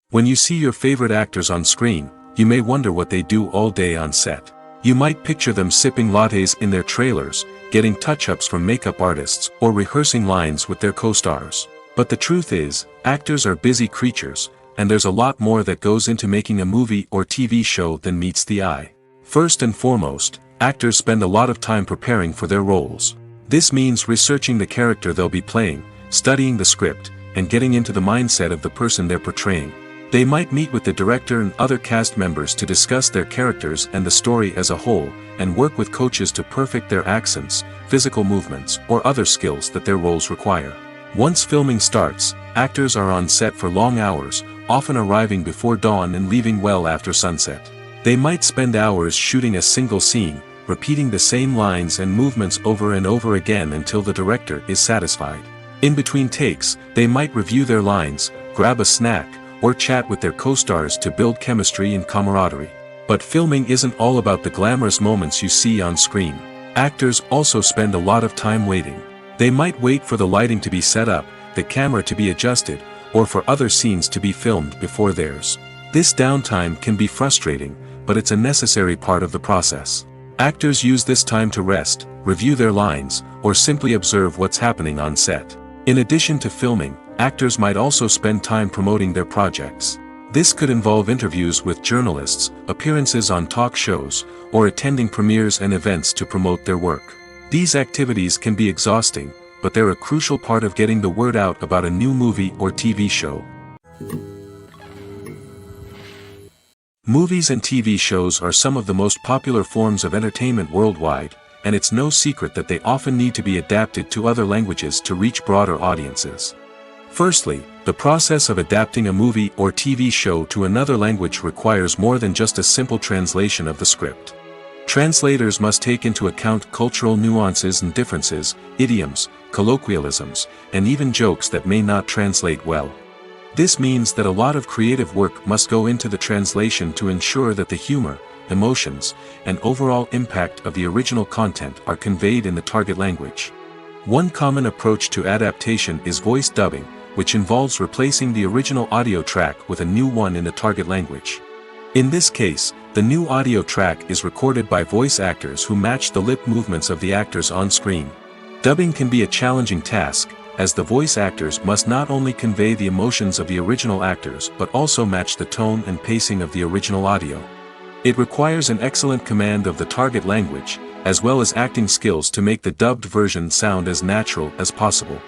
When you see your favorite actors on screen, you may wonder what they do all day on set. You might picture them sipping lattes in their trailers, getting touch-ups from makeup artists, or rehearsing lines with their co-stars. But the truth is, actors are busy creatures, and there's a lot more that goes into making a movie or TV show than meets the eye. First and foremost, actors spend a lot of time preparing for their roles. This means researching the character they'll be playing, studying the script, and getting into the mindset of the person they're portraying. They might meet with the director and other cast members to discuss their characters and the story as a whole, and work with coaches to perfect their accents, physical movements, or other skills that their roles require. Once filming starts, actors are on set for long hours, often arriving before dawn and leaving well after sunset. They might spend hours shooting a single scene, repeating the same lines and movements over and over again until the director is satisfied. In between takes, they might review their lines, grab a snack, or chat with their co-stars to build chemistry and camaraderie. But filming isn't all about the glamorous moments you see on screen. Actors also spend a lot of time waiting. They might wait for the lighting to be set up, the camera to be adjusted, or for other scenes to be filmed before theirs. This downtime can be frustrating, but it's a necessary part of the process. Actors use this time to rest, review their lines, or simply observe what's happening on set. In addition to filming, actors might also spend time promoting their projects. This could involve interviews with journalists, appearances on talk shows, or attending premieres and events to promote their work. These activities can be exhausting, but they're a crucial part of getting the word out about a new movie or TV show. Movies and TV shows are some of the most popular forms of entertainment worldwide, and it's no secret that they often need to be adapted to other languages to reach broader audiences. Firstly, the process of adapting a movie or TV show to another language requires more than just a simple translation of the script. Translators must take into account cultural nuances and differences, idioms, colloquialisms, and even jokes that may not translate well. This means that a lot of creative work must go into the translation to ensure that the humor, emotions, and overall impact of the original content are conveyed in the target language. One common approach to adaptation is voice dubbing, which involves replacing the original audio track with a new one in the target language. In this case, the new audio track is recorded by voice actors who match the lip movements of the actors on screen. Dubbing can be a challenging task, as the voice actors must not only convey the emotions of the original actors but also match the tone and pacing of the original audio. It requires an excellent command of the target language, as well as acting skills to make the dubbed version sound as natural as possible.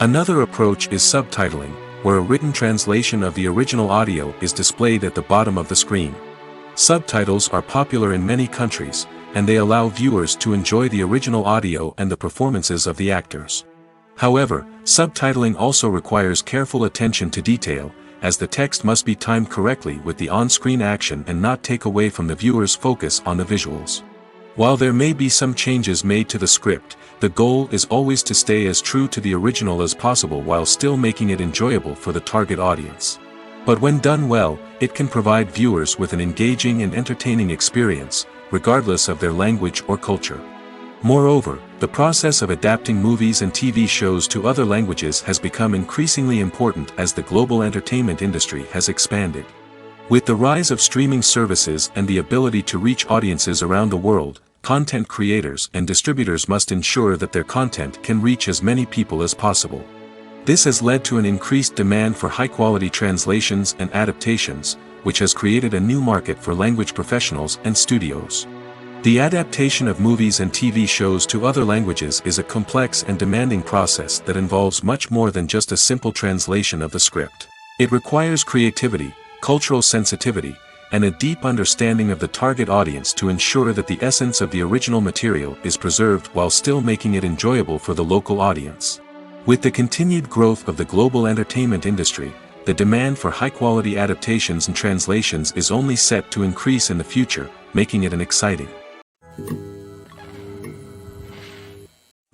Another approach is subtitling, where a written translation of the original audio is displayed at the bottom of the screen. Subtitles are popular in many countries, and they allow viewers to enjoy the original audio and the performances of the actors. However, subtitling also requires careful attention to detail, as the text must be timed correctly with the on-screen action and not take away from the viewer's focus on the visuals. While there may be some changes made to the script, the goal is always to stay as true to the original as possible while still making it enjoyable for the target audience. But when done well, it can provide viewers with an engaging and entertaining experience, regardless of their language or culture. Moreover, the process of adapting movies and TV shows to other languages has become increasingly important as the global entertainment industry has expanded. With the rise of streaming services and the ability to reach audiences around the world, content creators and distributors must ensure that their content can reach as many people as possible. This has led to an increased demand for high-quality translations and adaptations, which has created a new market for language professionals and studios. The adaptation of movies and TV shows to other languages is a complex and demanding process that involves much more than just a simple translation of the script. It requires creativity, cultural sensitivity, and a deep understanding of the target audience to ensure that the essence of the original material is preserved while still making it enjoyable for the local audience. With the continued growth of the global entertainment industry, the demand for high-quality adaptations and translations is only set to increase in the future, making it an exciting.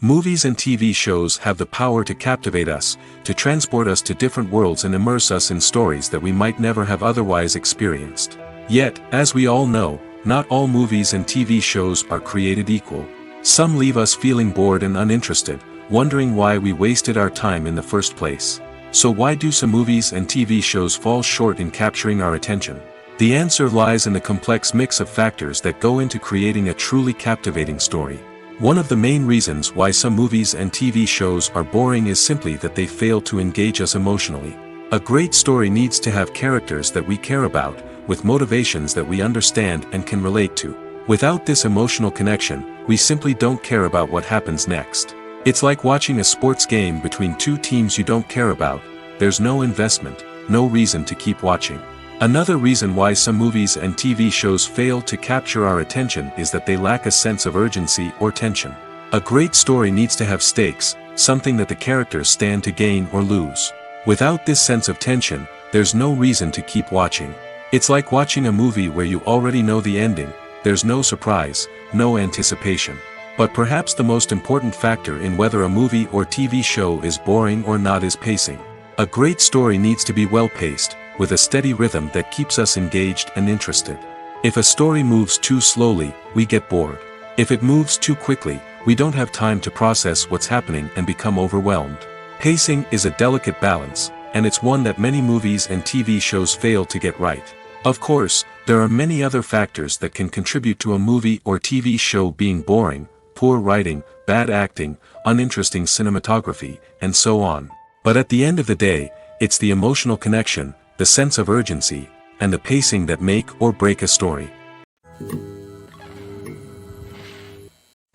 Movies and TV shows have the power to captivate us, to transport us to different worlds and immerse us in stories that we might never have otherwise experienced. Yet, as we all know, not all movies and TV shows are created equal. Some leave us feeling bored and uninterested, wondering why we wasted our time in the first place. So why do some movies and TV shows fall short in capturing our attention? The answer lies in the complex mix of factors that go into creating a truly captivating story. One of the main reasons why some movies and TV shows are boring is simply that they fail to engage us emotionally. A great story needs to have characters that we care about, with motivations that we understand and can relate to. Without this emotional connection, we simply don't care about what happens next. It's like watching a sports game between two teams you don't care about. There's no investment, no reason to keep watching. Another reason why some movies and TV shows fail to capture our attention is that they lack a sense of urgency or tension. A great story needs to have stakes, something that the characters stand to gain or lose. Without this sense of tension, there's no reason to keep watching. It's like watching a movie where you already know the ending. There's no surprise, no anticipation. But perhaps the most important factor in whether a movie or TV show is boring or not is pacing. A great story needs to be well-paced, with a steady rhythm that keeps us engaged and interested. If a story moves too slowly, we get bored. If it moves too quickly, we don't have time to process what's happening and become overwhelmed. Pacing is a delicate balance, and it's one that many movies and TV shows fail to get right. Of course, there are many other factors that can contribute to a movie or TV show being boring: poor writing, bad acting, uninteresting cinematography, and so on. But at the end of the day, it's the emotional connection, the sense of urgency, and the pacing that make or break a story.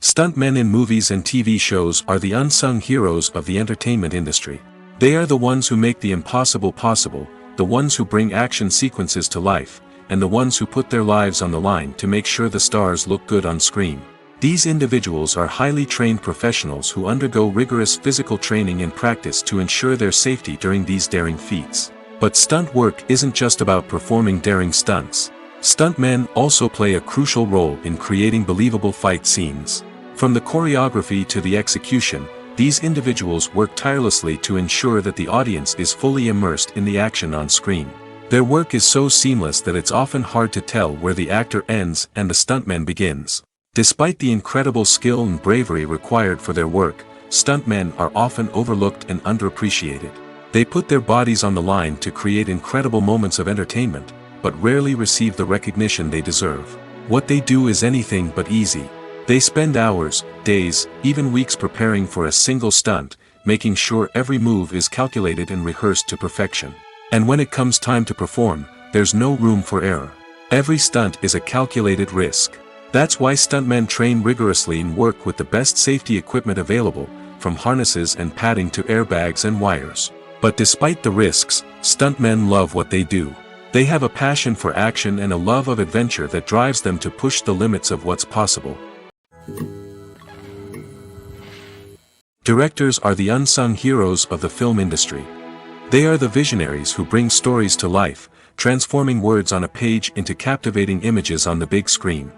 Stuntmen in movies and TV shows are the unsung heroes of the entertainment industry. They are the ones who make the impossible possible, the ones who bring action sequences to life, and the ones who put their lives on the line to make sure the stars look good on screen. These individuals are highly trained professionals who undergo rigorous physical training and practice to ensure their safety during these daring feats. But stunt work isn't just about performing daring stunts. Stuntmen also play a crucial role in creating believable fight scenes. From the choreography to the execution, these individuals work tirelessly to ensure that the audience is fully immersed in the action on screen. Their work is so seamless that it's often hard to tell where the actor ends and the stuntman begins. Despite the incredible skill and bravery required for their work, stuntmen are often overlooked and underappreciated. They put their bodies on the line to create incredible moments of entertainment, but rarely receive the recognition they deserve. What they do is anything but easy. They spend hours, days, even weeks preparing for a single stunt, making sure every move is calculated and rehearsed to perfection. And when it comes time to perform, there's no room for error. Every stunt is a calculated risk. That's why stuntmen train rigorously and work with the best safety equipment available, from harnesses and padding to airbags and wires. But despite the risks, stuntmen love what they do. They have a passion for action and a love of adventure that drives them to push the limits of what's possible. Directors are the unsung heroes of the film industry. They are the visionaries who bring stories to life, transforming words on a page into captivating images on the big screen.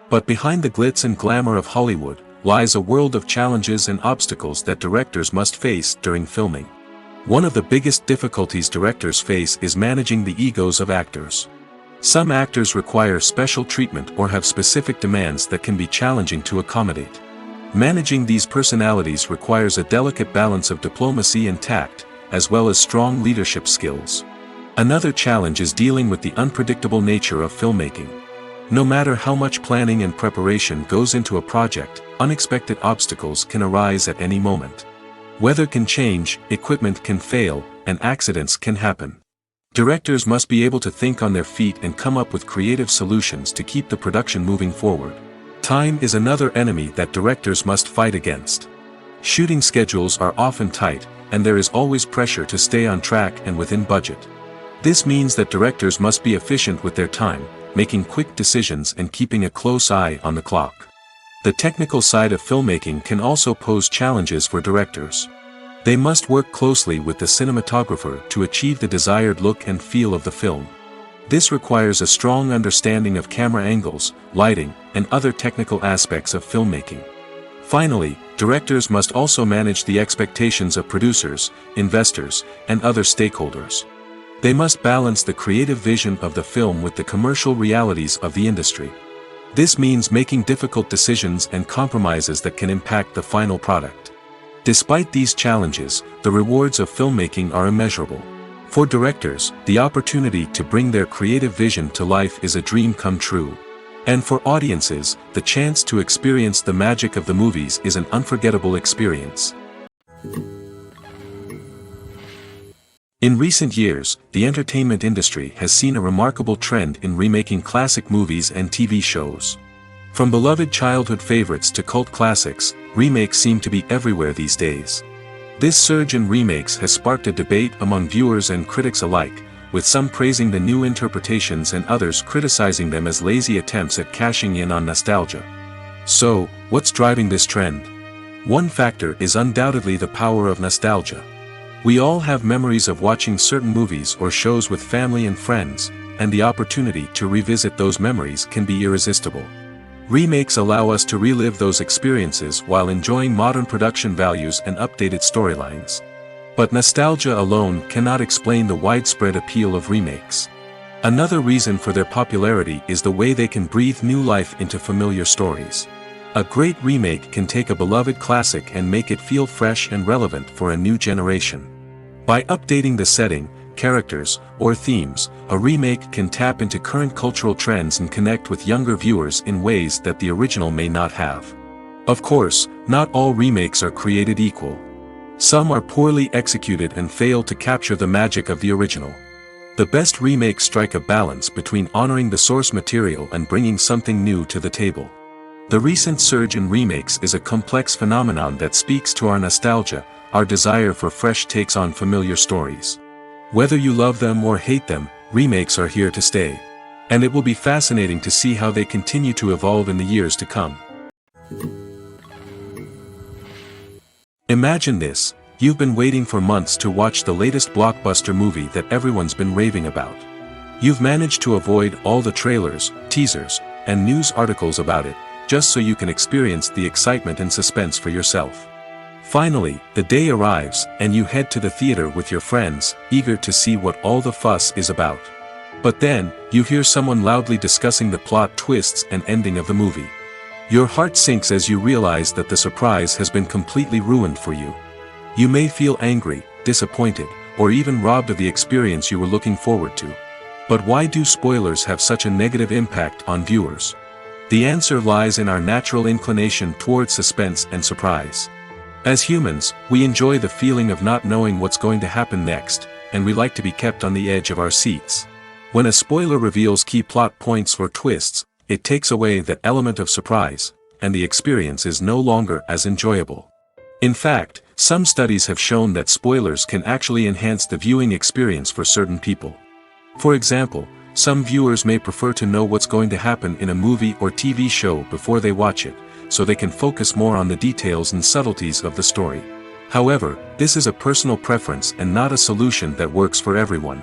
But behind the glitz and glamour of Hollywood, lies a world of challenges and obstacles that directors must face during filming. One of the biggest difficulties directors face is managing the egos of actors. Some actors require special treatment or have specific demands that can be challenging to accommodate. Managing these personalities requires a delicate balance of diplomacy and tact, as well as strong leadership skills. Another challenge is dealing with the unpredictable nature of filmmaking. No matter how much planning and preparation goes into a project, unexpected obstacles can arise at any moment. Weather can change, equipment can fail, and accidents can happen. Directors must be able to think on their feet and come up with creative solutions to keep the production moving forward. Time is another enemy that directors must fight against. Shooting schedules are often tight, and there is always pressure to stay on track and within budget. This means that directors must be efficient with their time, making quick decisions and keeping a close eye on the clock. The technical side of filmmaking can also pose challenges for directors. They must work closely with the cinematographer to achieve the desired look and feel of the film. This requires a strong understanding of camera angles, lighting, and other technical aspects of filmmaking. Finally, directors must also manage the expectations of producers, investors, and other stakeholders. They must balance the creative vision of the film with the commercial realities of the industry. This means making difficult decisions and compromises that can impact the final product. Despite these challenges, the rewards of filmmaking are immeasurable. For directors, the opportunity to bring their creative vision to life is a dream come true. And for audiences, the chance to experience the magic of the movies is an unforgettable experience. In recent years, the entertainment industry has seen a remarkable trend in remaking classic movies and TV shows. From beloved childhood favorites to cult classics, remakes seem to be everywhere these days. This surge in remakes has sparked a debate among viewers and critics alike, with some praising the new interpretations and others criticizing them as lazy attempts at cashing in on nostalgia. So, what's driving this trend? One factor is undoubtedly the power of nostalgia. We all have memories of watching certain movies or shows with family and friends, and the opportunity to revisit those memories can be irresistible. Remakes allow us to relive those experiences while enjoying modern production values and updated storylines. But nostalgia alone cannot explain the widespread appeal of remakes. Another reason for their popularity is the way they can breathe new life into familiar stories. A great remake can take a beloved classic and make it feel fresh and relevant for a new generation. By updating the setting, characters, or themes, a remake can tap into current cultural trends and connect with younger viewers in ways that the original may not have. Of course, not all remakes are created equal. Some are poorly executed and fail to capture the magic of the original. The best remakes strike a balance between honoring the source material and bringing something new to the table. The recent surge in remakes is a complex phenomenon that speaks to our nostalgia, our desire for fresh takes on familiar stories. Whether you love them or hate them, remakes are here to stay. And it will be fascinating to see how they continue to evolve in the years to come. Imagine this: you've been waiting for months to watch the latest blockbuster movie that everyone's been raving about. You've managed to avoid all the trailers, teasers, and news articles about it, just so you can experience the excitement and suspense for yourself. Finally, the day arrives, and you head to the theater with your friends, eager to see what all the fuss is about. But then, you hear someone loudly discussing the plot twists and ending of the movie. Your heart sinks as you realize that the surprise has been completely ruined for you. You may feel angry, disappointed, or even robbed of the experience you were looking forward to. But why do spoilers have such a negative impact on viewers? The answer lies in our natural inclination towards suspense and surprise. As humans, we enjoy the feeling of not knowing what's going to happen next, and we like to be kept on the edge of our seats. When a spoiler reveals key plot points or twists, it takes away that element of surprise, and the experience is no longer as enjoyable. In fact, some studies have shown that spoilers can actually enhance the viewing experience for certain people. For example, some viewers may prefer to know what's going to happen in a movie or TV show before they watch it, so they can focus more on the details and subtleties of the story. However, this is a personal preference and not a solution that works for everyone.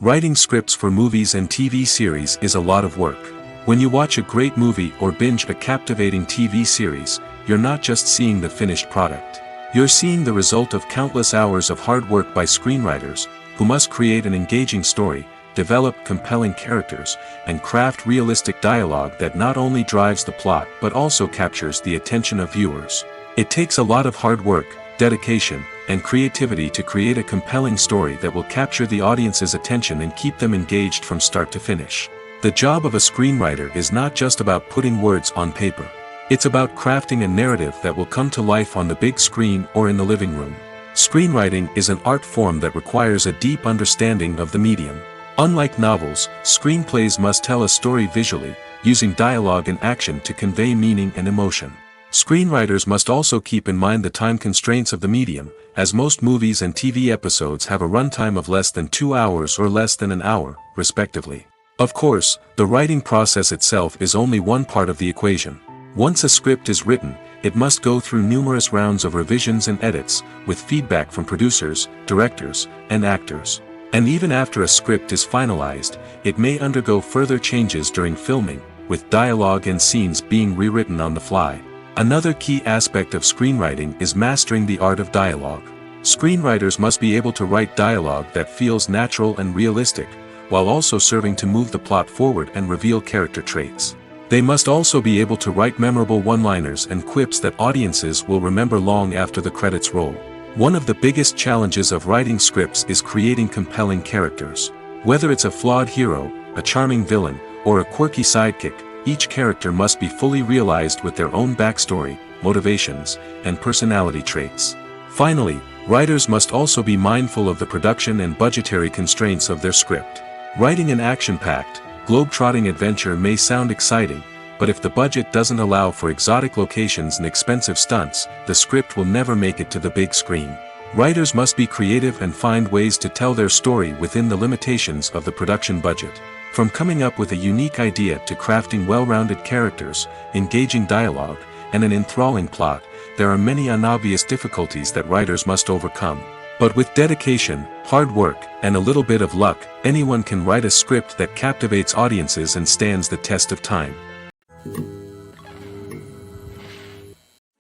Writing scripts for movies and TV series is a lot of work. When you watch a great movie or binge a captivating TV series, you're not just seeing the finished product. You're seeing the result of countless hours of hard work by screenwriters, who must create an engaging story, develop compelling characters, and craft realistic dialogue that not only drives the plot but also captures the attention of viewers. It takes a lot of hard work, dedication, and creativity to create a compelling story that will capture the audience's attention and keep them engaged from start to finish. The job of a screenwriter is not just about putting words on paper. It's about crafting a narrative that will come to life on the big screen or in the living room. Screenwriting is an art form that requires a deep understanding of the medium. Unlike novels, screenplays must tell a story visually, using dialogue and action to convey meaning and emotion. Screenwriters must also keep in mind the time constraints of the medium, as most movies and TV episodes have a runtime of less than 2 hours or less than an hour, respectively. Of course, the writing process itself is only one part of the equation. Once a script is written, it must go through numerous rounds of revisions and edits, with feedback from producers, directors, and actors. And even after a script is finalized, it may undergo further changes during filming, with dialogue and scenes being rewritten on the fly. Another key aspect of screenwriting is mastering the art of dialogue. Screenwriters must be able to write dialogue that feels natural and realistic, while also serving to move the plot forward and reveal character traits. They must also be able to write memorable one-liners and quips that audiences will remember long after the credits roll. One of the biggest challenges of writing scripts is creating compelling characters. Whether it's a flawed hero, a charming villain, or a quirky sidekick, each character must be fully realized with their own backstory, motivations, and personality traits. Finally, writers must also be mindful of the production and budgetary constraints of their script. Writing an action-packed, globe-trotting adventure may sound exciting, but if the budget doesn't allow for exotic locations and expensive stunts, the script will never make it to the big screen. Writers must be creative and find ways to tell their story within the limitations of the production budget. From coming up with a unique idea to crafting well-rounded characters, engaging dialogue, and an enthralling plot, there are many unobvious difficulties that writers must overcome. But with dedication, hard work, and a little bit of luck, anyone can write a script that captivates audiences and stands the test of time.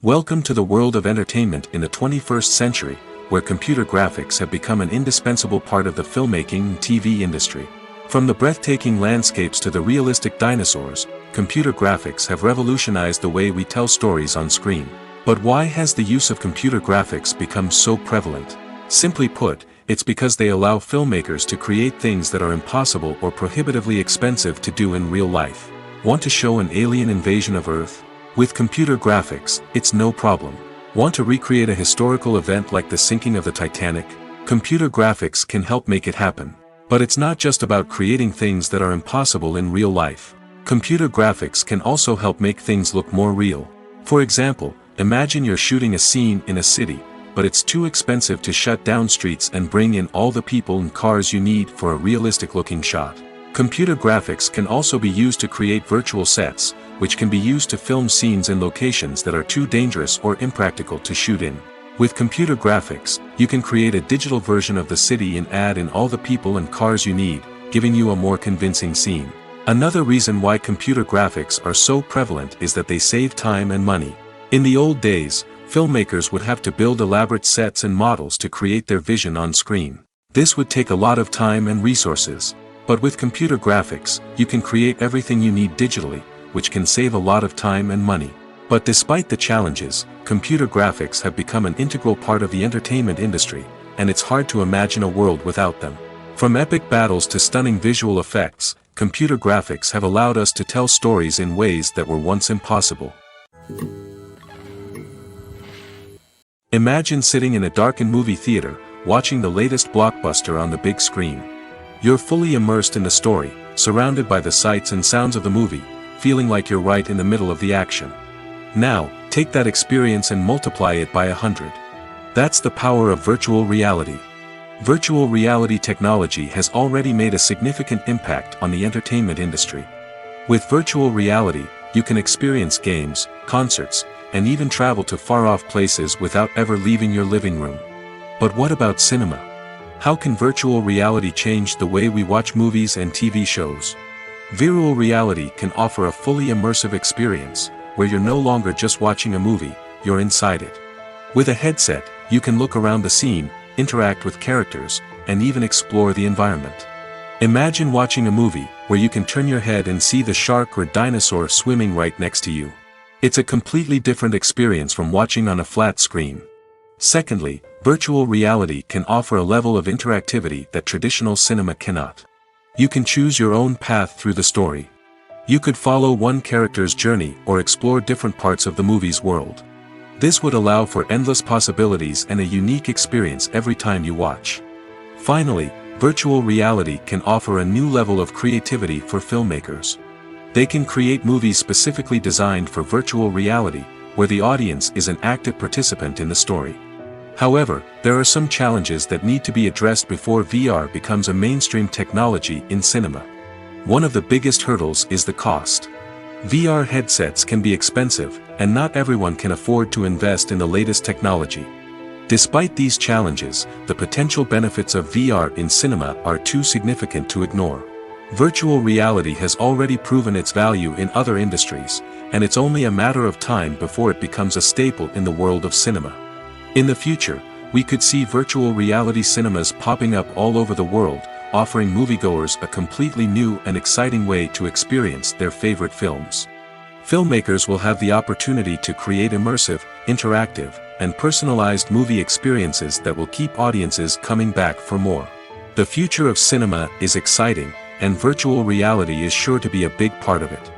Welcome to the world of entertainment in the 21st century, where computer graphics have become an indispensable part of the filmmaking and TV industry. From the breathtaking landscapes to the realistic dinosaurs, computer graphics have revolutionized the way we tell stories on screen. But why has the use of computer graphics become so prevalent? Simply put, it's because they allow filmmakers to create things that are impossible or prohibitively expensive to do in real life. Want to show an alien invasion of Earth? With computer graphics, it's no problem. Want to recreate a historical event like the sinking of the Titanic? Computer graphics can help make it happen. But it's not just about creating things that are impossible in real life. Computer graphics can also help make things look more real. For example, imagine you're shooting a scene in a city, but it's too expensive to shut down streets and bring in all the people and cars you need for a realistic-looking shot. Computer graphics can also be used to create virtual sets, which can be used to film scenes in locations that are too dangerous or impractical to shoot in. With computer graphics, you can create a digital version of the city and add in all the people and cars you need, giving you a more convincing scene. Another reason why computer graphics are so prevalent is that they save time and money. In the old days, filmmakers would have to build elaborate sets and models to create their vision on screen. This would take a lot of time and resources. But with computer graphics, you can create everything you need digitally, which can save a lot of time and money. But despite the challenges, computer graphics have become an integral part of the entertainment industry, and it's hard to imagine a world without them. From epic battles to stunning visual effects, computer graphics have allowed us to tell stories in ways that were once impossible. Imagine sitting in a darkened movie theater, watching the latest blockbuster on the big screen. You're fully immersed in the story, surrounded by the sights and sounds of the movie, feeling like you're right in the middle of the action. Now, take that experience and multiply it by 100. That's the power of virtual reality. Virtual reality technology has already made a significant impact on the entertainment industry. With virtual reality, you can experience games, concerts, and even travel to far-off places without ever leaving your living room. But what about cinema? How can virtual reality change the way we watch movies and TV shows? Virtual reality can offer a fully immersive experience, where you're no longer just watching a movie, you're inside it. With a headset, you can look around the scene, interact with characters, and even explore the environment. Imagine watching a movie, where you can turn your head and see the shark or dinosaur swimming right next to you. It's a completely different experience from watching on a flat screen. Secondly, virtual reality can offer a level of interactivity that traditional cinema cannot. You can choose your own path through the story. You could follow one character's journey or explore different parts of the movie's world. This would allow for endless possibilities and a unique experience every time you watch. Finally, virtual reality can offer a new level of creativity for filmmakers. They can create movies specifically designed for virtual reality, where the audience is an active participant in the story. However, there are some challenges that need to be addressed before VR becomes a mainstream technology in cinema. One of the biggest hurdles is the cost. VR headsets can be expensive, and not everyone can afford to invest in the latest technology. Despite these challenges, the potential benefits of VR in cinema are too significant to ignore. Virtual reality has already proven its value in other industries, and it's only a matter of time before it becomes a staple in the world of cinema. In the future, we could see virtual reality cinemas popping up all over the world, offering moviegoers a completely new and exciting way to experience their favorite films. Filmmakers will have the opportunity to create immersive, interactive, and personalized movie experiences that will keep audiences coming back for more. The future of cinema is exciting, and virtual reality is sure to be a big part of it.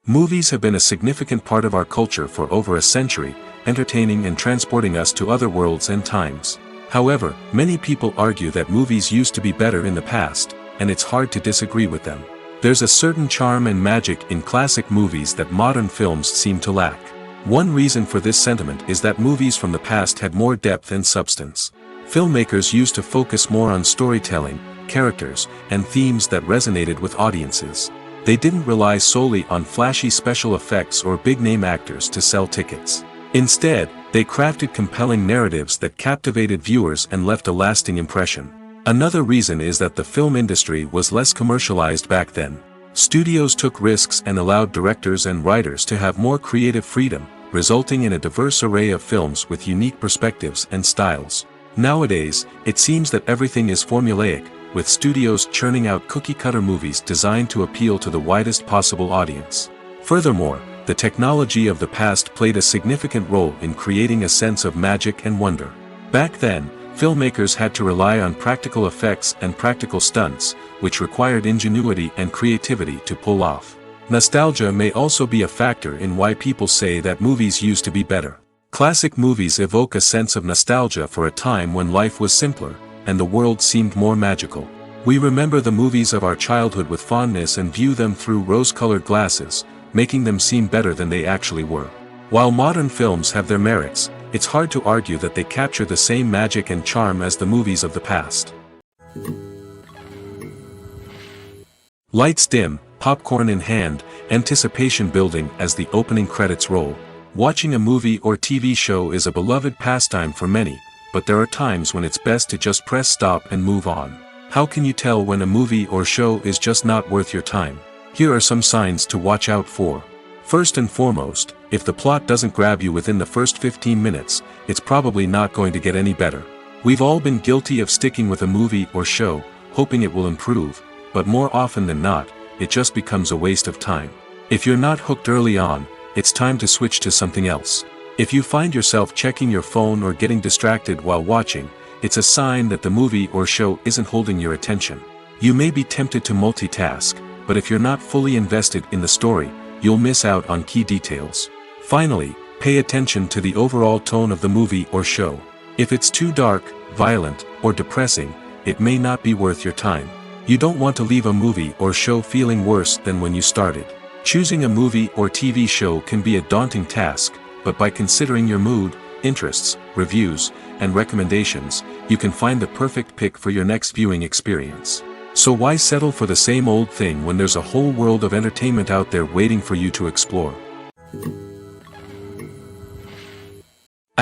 Movies have been a significant part of our culture for over a century, entertaining and transporting us to other worlds and times. However, many people argue that movies used to be better in the past, and it's hard to disagree with them. There's a certain charm and magic in classic movies that modern films seem to lack. One reason for this sentiment is that movies from the past had more depth and substance. Filmmakers used to focus more on storytelling, characters, and themes that resonated with audiences. They didn't rely solely on flashy special effects or big-name actors to sell tickets. Instead, they crafted compelling narratives that captivated viewers and left a lasting impression. Another reason is that the film industry was less commercialized back then. Studios took risks and allowed directors and writers to have more creative freedom, resulting in a diverse array of films with unique perspectives and styles. Nowadays, it seems that everything is formulaic, with studios churning out cookie-cutter movies designed to appeal to the widest possible audience. Furthermore, the technology of the past played a significant role in creating a sense of magic and wonder. Back then, filmmakers had to rely on practical effects and practical stunts, which required ingenuity and creativity to pull off. Nostalgia may also be a factor in why people say that movies used to be better. Classic movies evoke a sense of nostalgia for a time when life was simpler, and the world seemed more magical. We remember the movies of our childhood with fondness and view them through rose-colored glasses, making them seem better than they actually were. While modern films have their merits, it's hard to argue that they capture the same magic and charm as the movies of the past. Lights dim, popcorn in hand, anticipation building as the opening credits roll. Watching a movie or TV show is a beloved pastime for many, but there are times when it's best to just press stop and move on. How can you tell when a movie or show is just not worth your time? Here are some signs to watch out for. First and foremost, if the plot doesn't grab you within the first 15 minutes, it's probably not going to get any better. We've all been guilty of sticking with a movie or show, hoping it will improve, but more often than not, it just becomes a waste of time. If you're not hooked early on, it's time to switch to something else. If you find yourself checking your phone or getting distracted while watching, it's a sign that the movie or show isn't holding your attention. You may be tempted to multitask, but if you're not fully invested in the story, you'll miss out on key details. Finally, pay attention to the overall tone of the movie or show. If it's too dark, violent, or depressing, it may not be worth your time. You don't want to leave a movie or show feeling worse than when you started. Choosing a movie or TV show can be a daunting task, but by considering your mood, interests, reviews, and recommendations, you can find the perfect pick for your next viewing experience. So why settle for the same old thing when there's a whole world of entertainment out there waiting for you to explore?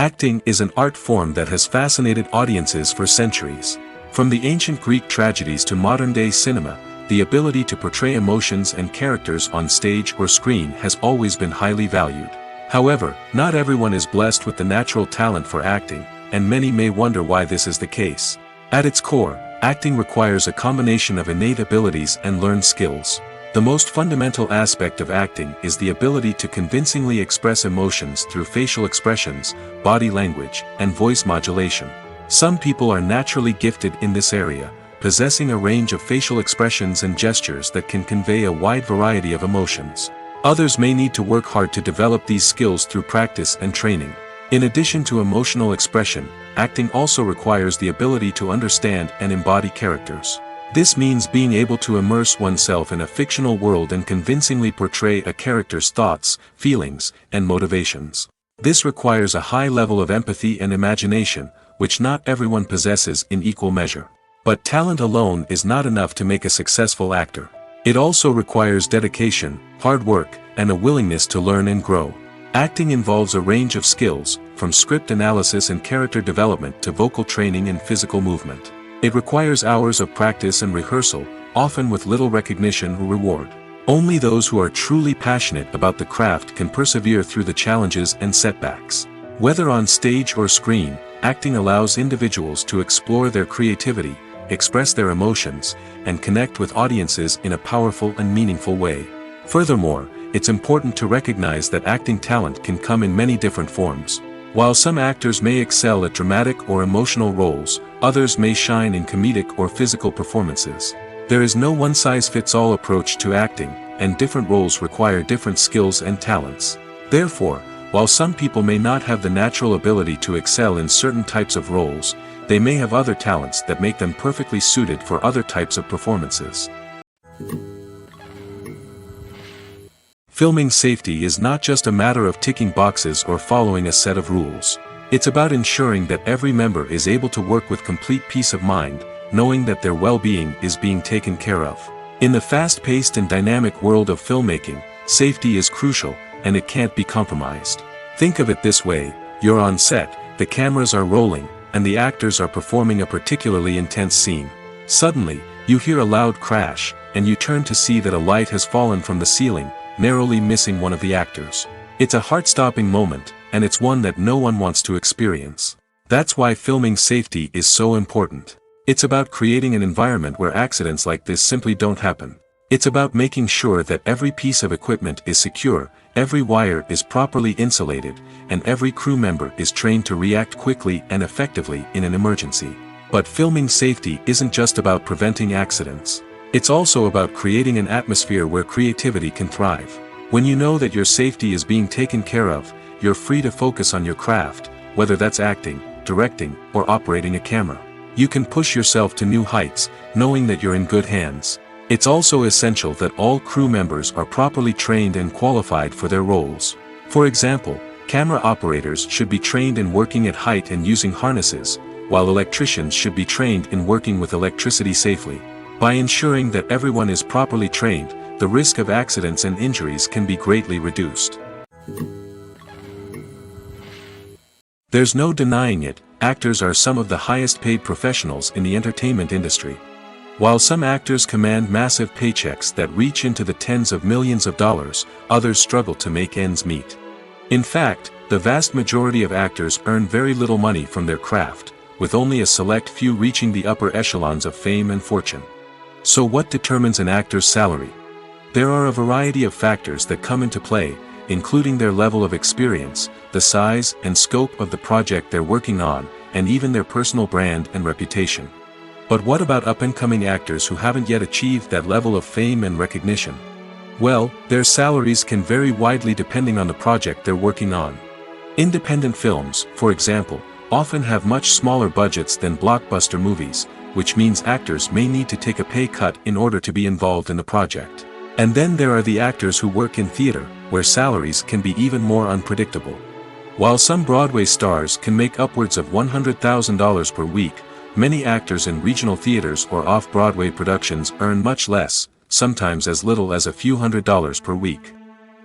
Acting is an art form that has fascinated audiences for centuries. From the ancient Greek tragedies to modern-day cinema, the ability to portray emotions and characters on stage or screen has always been highly valued. However, not everyone is blessed with the natural talent for acting, and many may wonder why this is the case. At its core, acting requires a combination of innate abilities and learned skills. The most fundamental aspect of acting is the ability to convincingly express emotions through facial expressions, body language, and voice modulation. Some people are naturally gifted in this area, possessing a range of facial expressions and gestures that can convey a wide variety of emotions. Others may need to work hard to develop these skills through practice and training. In addition to emotional expression, acting also requires the ability to understand and embody characters. This means being able to immerse oneself in a fictional world and convincingly portray a character's thoughts, feelings, and motivations. This requires a high level of empathy and imagination, which not everyone possesses in equal measure. But talent alone is not enough to make a successful actor. It also requires dedication, hard work, and a willingness to learn and grow. Acting involves a range of skills, from script analysis and character development to vocal training and physical movement. It requires hours of practice and rehearsal, often with little recognition or reward. Only those who are truly passionate about the craft can persevere through the challenges and setbacks. Whether on stage or screen, acting allows individuals to explore their creativity, express their emotions, and connect with audiences in a powerful and meaningful way. Furthermore, it's important to recognize that acting talent can come in many different forms. While some actors may excel at dramatic or emotional roles, others may shine in comedic or physical performances. There is no one-size-fits-all approach to acting, and different roles require different skills and talents. Therefore, while some people may not have the natural ability to excel in certain types of roles, they may have other talents that make them perfectly suited for other types of performances. Filming safety is not just a matter of ticking boxes or following a set of rules. It's about ensuring that every member is able to work with complete peace of mind, knowing that their well-being is being taken care of. In the fast-paced and dynamic world of filmmaking, safety is crucial, and it can't be compromised. Think of it this way: you're on set, the cameras are rolling, and the actors are performing a particularly intense scene. Suddenly, you hear a loud crash, and you turn to see that a light has fallen from the ceiling, narrowly missing one of the actors. It's a heart-stopping moment, and it's one that no one wants to experience. That's why filming safety is so important. It's about creating an environment where accidents like this simply don't happen. It's about making sure that every piece of equipment is secure, every wire is properly insulated, and every crew member is trained to react quickly and effectively in an emergency. But filming safety isn't just about preventing accidents. It's also about creating an atmosphere where creativity can thrive. When you know that your safety is being taken care of, you're free to focus on your craft, whether that's acting, directing, or operating a camera. You can push yourself to new heights, knowing that you're in good hands. It's also essential that all crew members are properly trained and qualified for their roles. For example, camera operators should be trained in working at height and using harnesses, while electricians should be trained in working with electricity safely. By ensuring that everyone is properly trained, the risk of accidents and injuries can be greatly reduced. There's no denying it, actors are some of the highest paid professionals in the entertainment industry. While some actors command massive paychecks that reach into the tens of millions of dollars, others struggle to make ends meet. In fact, the vast majority of actors earn very little money from their craft, with only a select few reaching the upper echelons of fame and fortune. So what determines an actor's salary? There are a variety of factors that come into play, including their level of experience, the size and scope of the project they're working on, and even their personal brand and reputation. But what about up-and-coming actors who haven't yet achieved that level of fame and recognition? Well, their salaries can vary widely depending on the project they're working on. Independent films, for example, often have much smaller budgets than blockbuster movies, which means actors may need to take a pay cut in order to be involved in the project. And then there are the actors who work in theater, where salaries can be even more unpredictable. While some Broadway stars can make upwards of $100,000 per week, many actors in regional theaters or off-Broadway productions earn much less, sometimes as little as a few $100s per week.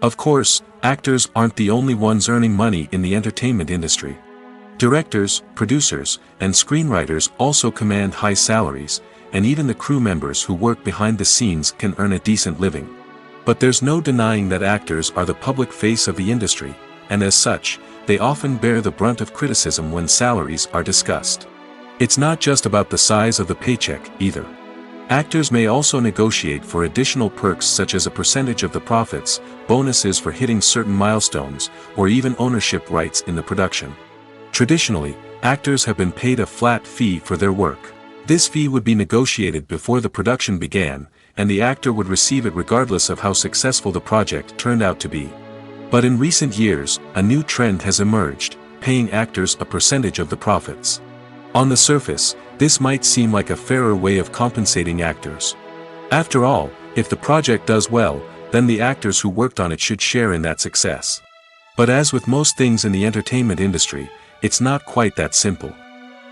Of course, actors aren't the only ones earning money in the entertainment industry. Directors, producers, and screenwriters also command high salaries, and even the crew members who work behind the scenes can earn a decent living. But there's no denying that actors are the public face of the industry, and as such, they often bear the brunt of criticism when salaries are discussed. It's not just about the size of the paycheck, either. Actors may also negotiate for additional perks such as a percentage of the profits, bonuses for hitting certain milestones, or even ownership rights in the production. Traditionally, actors have been paid a flat fee for their work. This fee would be negotiated before the production began, and the actor would receive it regardless of how successful the project turned out to be. But in recent years, a new trend has emerged, paying actors a percentage of the profits. On the surface, this might seem like a fairer way of compensating actors. After all, if the project does well, then the actors who worked on it should share in that success. But as with most things in the entertainment industry, it's not quite that simple.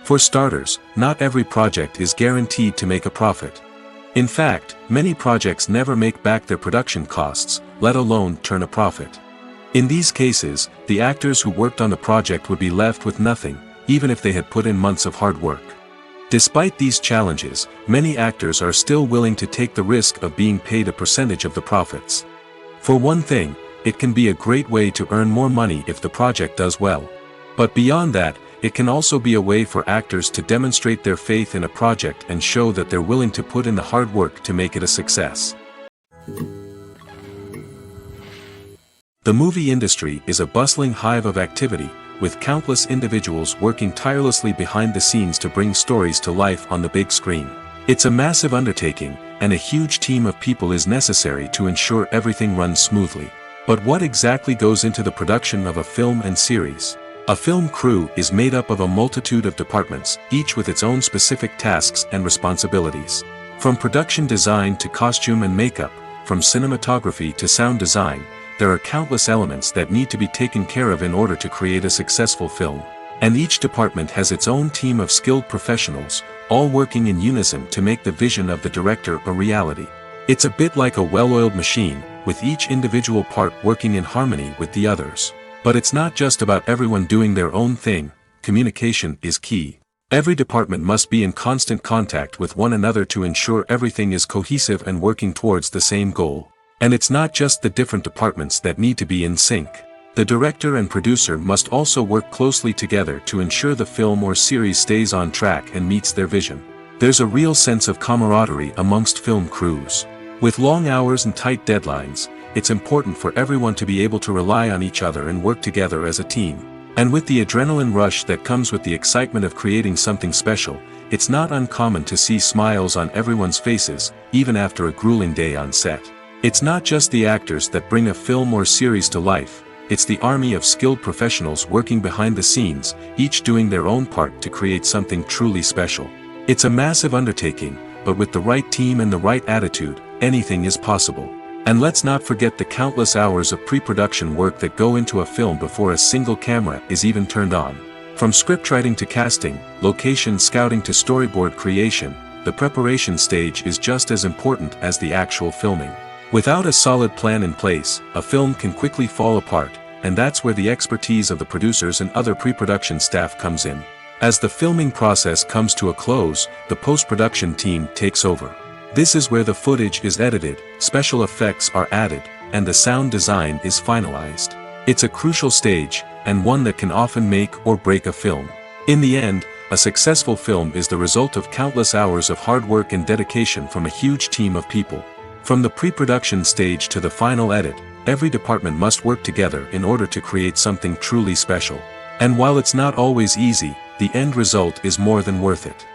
For starters, not every project is guaranteed to make a profit. In fact, many projects never make back their production costs, let alone turn a profit. In these cases, the actors who worked on the project would be left with nothing, even if they had put in months of hard work. Despite these challenges, many actors are still willing to take the risk of being paid a percentage of the profits. For one thing, it can be a great way to earn more money if the project does well. But beyond that, it can also be a way for actors to demonstrate their faith in a project and show that they're willing to put in the hard work to make it a success. The movie industry is a bustling hive of activity, with countless individuals working tirelessly behind the scenes to bring stories to life on the big screen. It's a massive undertaking, and a huge team of people is necessary to ensure everything runs smoothly. But what exactly goes into the production of a film and series? A film crew is made up of a multitude of departments, each with its own specific tasks and responsibilities. From production design to costume and makeup, from cinematography to sound design, there are countless elements that need to be taken care of in order to create a successful film. And each department has its own team of skilled professionals, all working in unison to make the vision of the director a reality. It's a bit like a well-oiled machine, with each individual part working in harmony with the others. But it's not just about everyone doing their own thing, communication is key. Every department must be in constant contact with one another to ensure everything is cohesive and working towards the same goal. And it's not just the different departments that need to be in sync. The director and producer must also work closely together to ensure the film or series stays on track and meets their vision. There's a real sense of camaraderie amongst film crews. With long hours and tight deadlines, it's important for everyone to be able to rely on each other and work together as a team. And with the adrenaline rush that comes with the excitement of creating something special, it's not uncommon to see smiles on everyone's faces, even after a grueling day on set. It's not just the actors that bring a film or series to life, it's the army of skilled professionals working behind the scenes, each doing their own part to create something truly special. It's a massive undertaking, but with the right team and the right attitude, anything is possible. And let's not forget the countless hours of pre-production work that go into a film before a single camera is even turned on. From scriptwriting to casting, location scouting to storyboard creation, the preparation stage is just as important as the actual filming. Without a solid plan in place, a film can quickly fall apart, and that's where the expertise of the producers and other pre-production staff comes in. As the filming process comes to a close, the post-production team takes over. This is where the footage is edited, special effects are added, and the sound design is finalized. It's a crucial stage, and one that can often make or break a film. In the end, a successful film is the result of countless hours of hard work and dedication from a huge team of people. From the pre-production stage to the final edit, every department must work together in order to create something truly special. And while it's not always easy, the end result is more than worth it.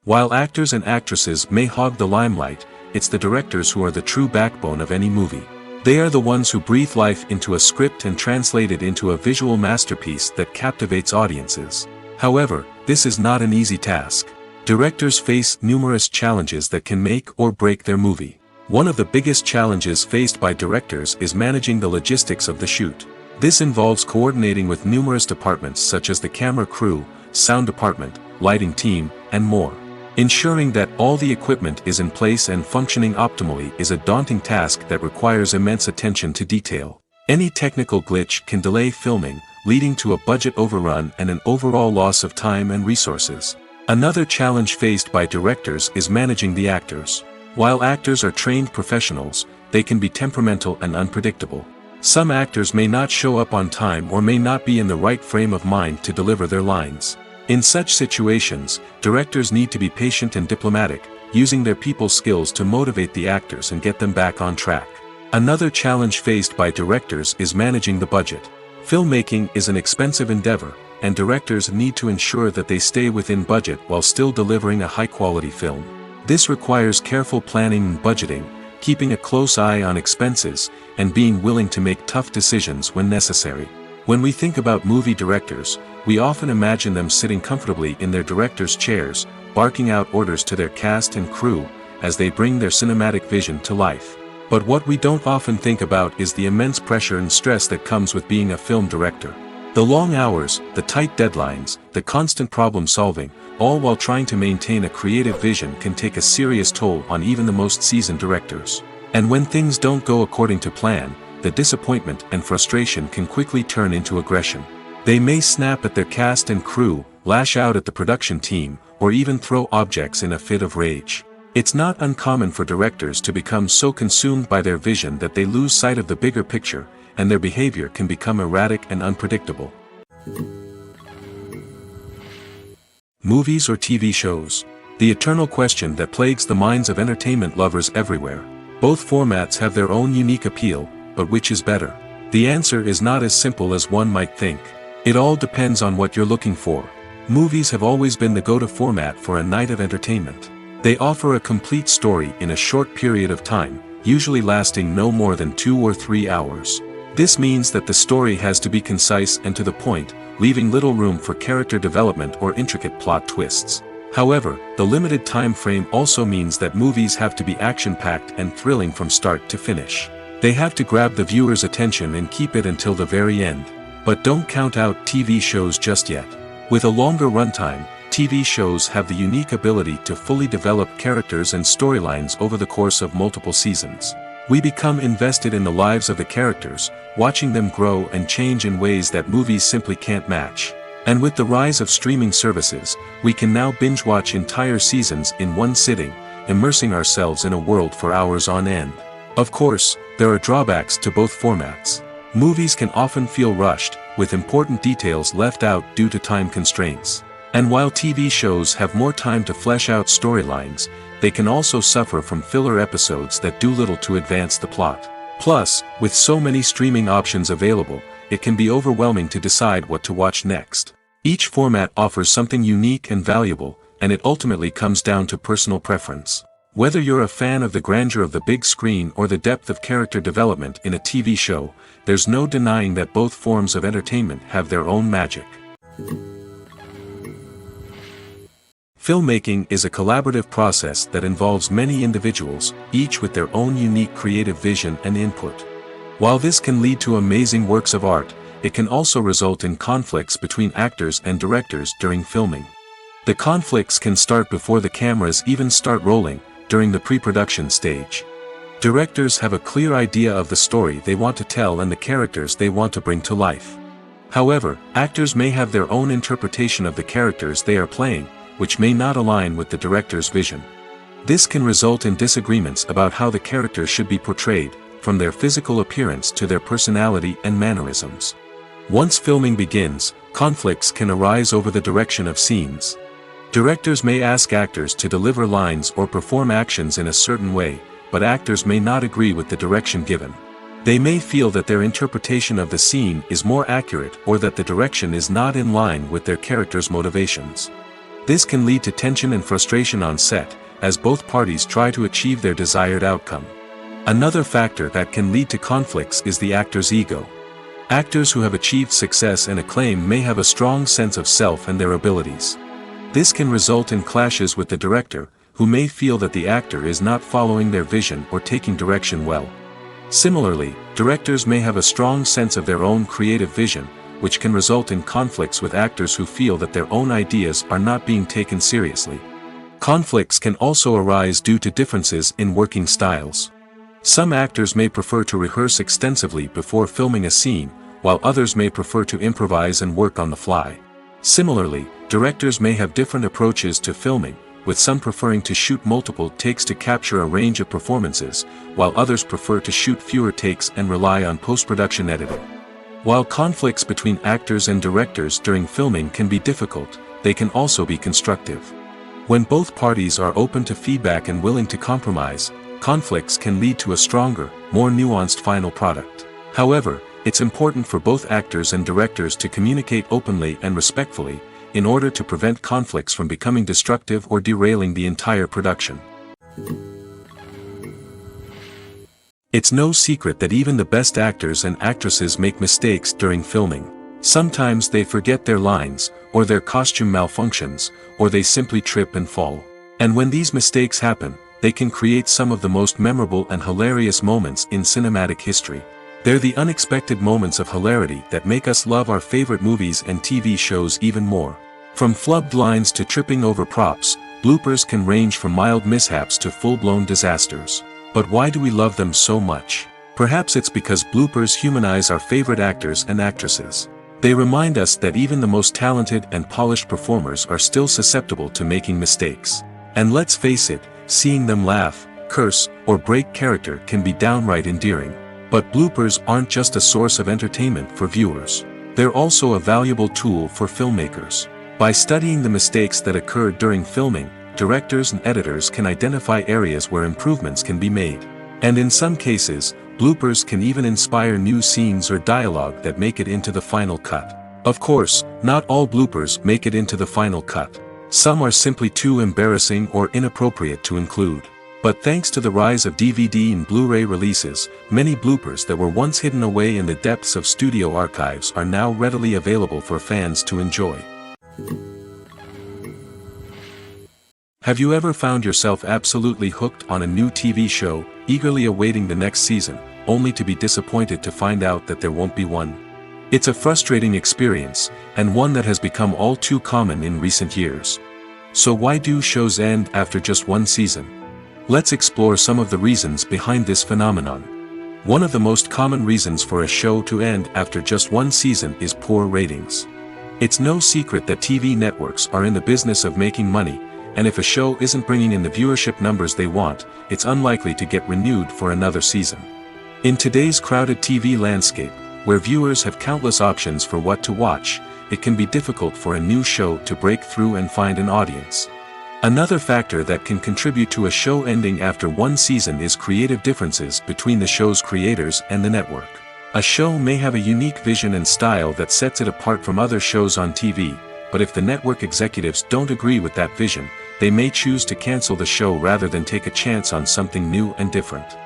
While actors and actresses may hog the limelight, it's the directors who are the true backbone of any movie. They are the ones who breathe life into a script and translate it into a visual masterpiece that captivates audiences. However, this is not an easy task. Directors face numerous challenges that can make or break their movie. One of the biggest challenges faced by directors is managing the logistics of the shoot. This involves coordinating with numerous departments such as the camera crew, sound department, lighting team, and more. Ensuring that all the equipment is in place and functioning optimally is a daunting task that requires immense attention to detail. Any technical glitch can delay filming, leading to a budget overrun and an overall loss of time and resources. Another challenge faced by directors is managing the actors. While actors are trained professionals, they can be temperamental and unpredictable. Some actors may not show up on time or may not be in the right frame of mind to deliver their lines. In such situations, directors need to be patient and diplomatic, using their people skills to motivate the actors and get them back on track. Another challenge faced by directors is managing the budget. Filmmaking is an expensive endeavor, and directors need to ensure that they stay within budget while still delivering a high-quality film. This requires careful planning and budgeting, keeping a close eye on expenses, and being willing to make tough decisions when necessary. When we think about movie directors, we often imagine them sitting comfortably in their director's chairs, barking out orders to their cast and crew, as they bring their cinematic vision to life. But what we don't often think about is the immense pressure and stress that comes with being a film director. The long hours, the tight deadlines, the constant problem solving, all while trying to maintain a creative vision can take a serious toll on even the most seasoned directors. And when things don't go according to plan, the disappointment and frustration can quickly turn into aggression. They may snap at their cast and crew, lash out at the production team, or even throw objects in a fit of rage. It's not uncommon for directors to become so consumed by their vision that they lose sight of the bigger picture, and their behavior can become erratic and unpredictable. Movies or TV shows? The eternal question that plagues the minds of entertainment lovers everywhere. Both formats have their own unique appeal, but which is better? The answer is not as simple as one might think. It all depends on what you're looking for. Movies have always been the go-to format for a night of entertainment. They offer a complete story in a short period of time, usually lasting no more than 2 or 3 hours. This means that the story has to be concise and to the point, leaving little room for character development or intricate plot twists. However, the limited time frame also means that movies have to be action-packed and thrilling from start to finish. They have to grab the viewer's attention and keep it until the very end. But don't count out TV shows just yet. With a longer runtime, TV shows have the unique ability to fully develop characters and storylines over the course of multiple seasons. We become invested in the lives of the characters, watching them grow and change in ways that movies simply can't match. And with the rise of streaming services, we can now binge-watch entire seasons in one sitting, immersing ourselves in a world for hours on end. Of course, there are drawbacks to both formats. Movies can often feel rushed, with important details left out due to time constraints. And while TV shows have more time to flesh out storylines, they can also suffer from filler episodes that do little to advance the plot. Plus, with so many streaming options available, it can be overwhelming to decide what to watch next. Each format offers something unique and valuable, and it ultimately comes down to personal preference. Whether you're a fan of the grandeur of the big screen or the depth of character development in a TV show, there's no denying that both forms of entertainment have their own magic. Filmmaking is a collaborative process that involves many individuals, each with their own unique creative vision and input. While this can lead to amazing works of art, it can also result in conflicts between actors and directors during filming. The conflicts can start before the cameras even start rolling, during the pre-production stage. Directors have a clear idea of the story they want to tell and the characters they want to bring to life. However, actors may have their own interpretation of the characters they are playing, which may not align with the director's vision. This can result in disagreements about how the characters should be portrayed, from their physical appearance to their personality and mannerisms. Once filming begins, conflicts can arise over the direction of scenes. Directors may ask actors to deliver lines or perform actions in a certain way, but actors may not agree with the direction given. They may feel that their interpretation of the scene is more accurate or that the direction is not in line with their character's motivations. This can lead to tension and frustration on set, as both parties try to achieve their desired outcome. Another factor that can lead to conflicts is the actor's ego. Actors who have achieved success and acclaim may have a strong sense of self and their abilities. This can result in clashes with the director, who may feel that the actor is not following their vision or taking direction well. Similarly, directors may have a strong sense of their own creative vision, which can result in conflicts with actors who feel that their own ideas are not being taken seriously. Conflicts can also arise due to differences in working styles. Some actors may prefer to rehearse extensively before filming a scene, while others may prefer to improvise and work on the fly. Similarly, directors may have different approaches to filming, with some preferring to shoot multiple takes to capture a range of performances, while others prefer to shoot fewer takes and rely on post-production editing. While conflicts between actors and directors during filming can be difficult, they can also be constructive. When both parties are open to feedback and willing to compromise, conflicts can lead to a stronger, more nuanced final product. However, it's important for both actors and directors to communicate openly and respectfully, in order to prevent conflicts from becoming destructive or derailing the entire production. It's no secret that even the best actors and actresses make mistakes during filming. Sometimes they forget their lines, or their costume malfunctions, or they simply trip and fall. And when these mistakes happen, they can create some of the most memorable and hilarious moments in cinematic history. They're the unexpected moments of hilarity that make us love our favorite movies and TV shows even more. From flubbed lines to tripping over props, bloopers can range from mild mishaps to full-blown disasters. But why do we love them so much? Perhaps it's because bloopers humanize our favorite actors and actresses. They remind us that even the most talented and polished performers are still susceptible to making mistakes. And let's face it, seeing them laugh, curse, or break character can be downright endearing. But bloopers aren't just a source of entertainment for viewers. They're also a valuable tool for filmmakers. By studying the mistakes that occurred during filming, directors and editors can identify areas where improvements can be made. And in some cases, bloopers can even inspire new scenes or dialogue that make it into the final cut. Of course, not all bloopers make it into the final cut. Some are simply too embarrassing or inappropriate to include. But thanks to the rise of DVD and Blu-ray releases, many bloopers that were once hidden away in the depths of studio archives are now readily available for fans to enjoy. Have you ever found yourself absolutely hooked on a new TV show, eagerly awaiting the next season, only to be disappointed to find out that there won't be one? It's a frustrating experience, and one that has become all too common in recent years. So why do shows end after just one season? Let's explore some of the reasons behind this phenomenon. One of the most common reasons for a show to end after just one season is poor ratings. It's no secret that TV networks are in the business of making money, and if a show isn't bringing in the viewership numbers they want, it's unlikely to get renewed for another season. In today's crowded TV landscape, where viewers have countless options for what to watch, it can be difficult for a new show to break through and find an audience. Another factor that can contribute to a show ending after one season is creative differences between the show's creators and the network. A show may have a unique vision and style that sets it apart from other shows on TV, but if the network executives don't agree with that vision, they may choose to cancel the show rather than take a chance on something new and different.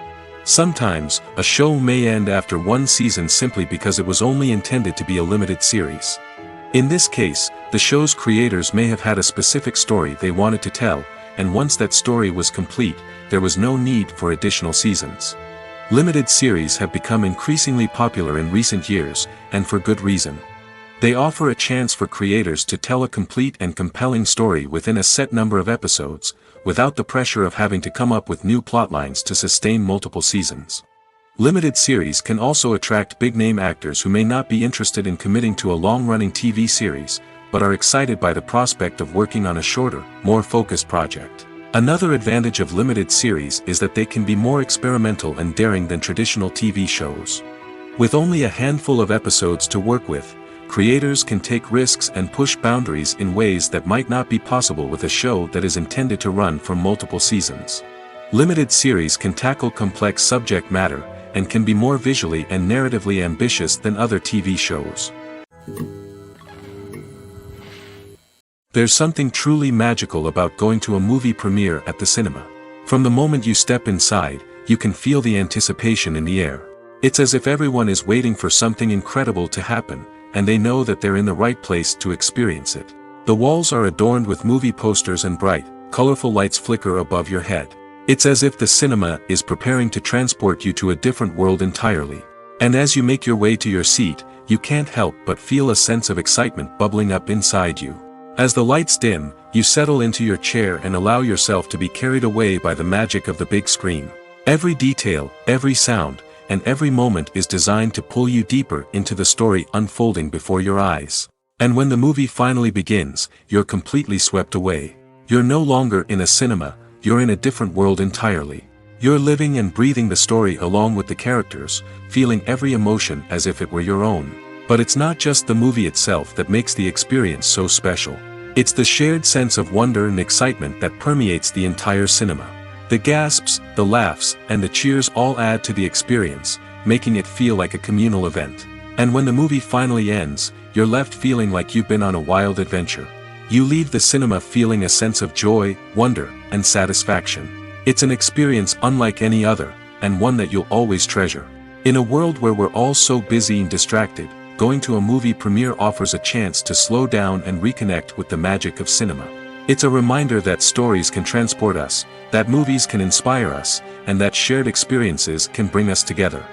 Sometimes, a show may end after one season simply because it was only intended to be a limited series. In this case, the show's creators may have had a specific story they wanted to tell, and once that story was complete, there was no need for additional seasons. Limited series have become increasingly popular in recent years, and for good reason. They offer a chance for creators to tell a complete and compelling story within a set number of episodes, without the pressure of having to come up with new plotlines to sustain multiple seasons. Limited series can also attract big-name actors who may not be interested in committing to a long-running TV series, but are excited by the prospect of working on a shorter, more focused project. Another advantage of limited series is that they can be more experimental and daring than traditional TV shows. With only a handful of episodes to work with, creators can take risks and push boundaries in ways that might not be possible with a show that is intended to run for multiple seasons. Limited series can tackle complex subject matter, and can be more visually and narratively ambitious than other TV shows. There's something truly magical about going to a movie premiere at the cinema. From the moment you step inside, you can feel the anticipation in the air. It's as if everyone is waiting for something incredible to happen, and they know that they're in the right place to experience it. The walls are adorned with movie posters and bright, colorful lights flicker above your head. It's as if the cinema is preparing to transport you to a different world entirely. And as you make your way to your seat, you can't help but feel a sense of excitement bubbling up inside you. As the lights dim, you settle into your chair and allow yourself to be carried away by the magic of the big screen. Every detail, every sound, and every moment is designed to pull you deeper into the story unfolding before your eyes. And when the movie finally begins, you're completely swept away. You're no longer in a cinema, you're in a different world entirely. You're living and breathing the story along with the characters, feeling every emotion as if it were your own. But it's not just the movie itself that makes the experience so special. It's the shared sense of wonder and excitement that permeates the entire cinema. The gasps, the laughs, and the cheers all add to the experience, making it feel like a communal event. And when the movie finally ends, you're left feeling like you've been on a wild adventure. You leave the cinema feeling a sense of joy, wonder, and satisfaction. It's an experience unlike any other, and one that you'll always treasure. In a world where we're all so busy and distracted, going to a movie premiere offers a chance to slow down and reconnect with the magic of cinema. It's a reminder that stories can transport us, that movies can inspire us, and that shared experiences can bring us together.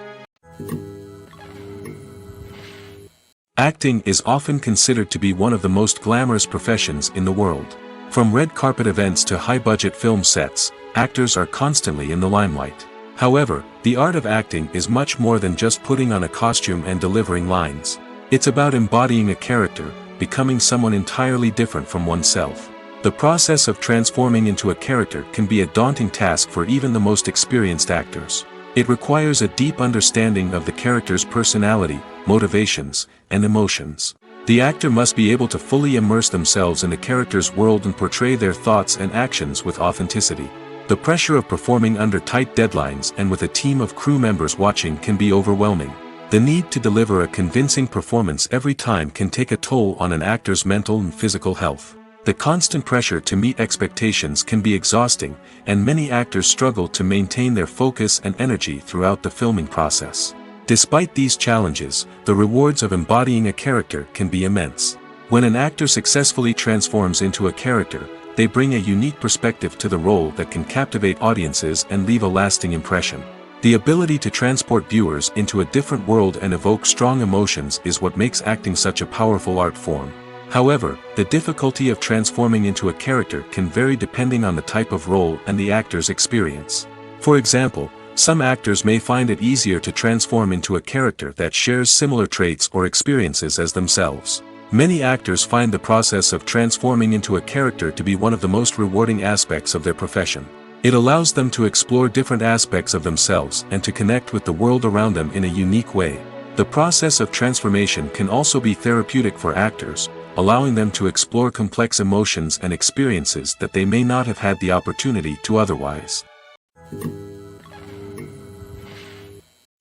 Acting is often considered to be one of the most glamorous professions in the world. From red carpet events to high-budget film sets, actors are constantly in the limelight. However, the art of acting is much more than just putting on a costume and delivering lines. It's about embodying a character, becoming someone entirely different from oneself. The process of transforming into a character can be a daunting task for even the most experienced actors. It requires a deep understanding of the character's personality, motivations, and emotions. The actor must be able to fully immerse themselves in the character's world and portray their thoughts and actions with authenticity. The pressure of performing under tight deadlines and with a team of crew members watching can be overwhelming. The need to deliver a convincing performance every time can take a toll on an actor's mental and physical health. The constant pressure to meet expectations can be exhausting, and many actors struggle to maintain their focus and energy throughout the filming process. Despite these challenges, the rewards of embodying a character can be immense. When an actor successfully transforms into a character, they bring a unique perspective to the role that can captivate audiences and leave a lasting impression. The ability to transport viewers into a different world and evoke strong emotions is what makes acting such a powerful art form. However, the difficulty of transforming into a character can vary depending on the type of role and the actor's experience. For example, some actors may find it easier to transform into a character that shares similar traits or experiences as themselves. Many actors find the process of transforming into a character to be one of the most rewarding aspects of their profession. It allows them to explore different aspects of themselves and to connect with the world around them in a unique way. The process of transformation can also be therapeutic for actors, allowing them to explore complex emotions and experiences that they may not have had the opportunity to otherwise.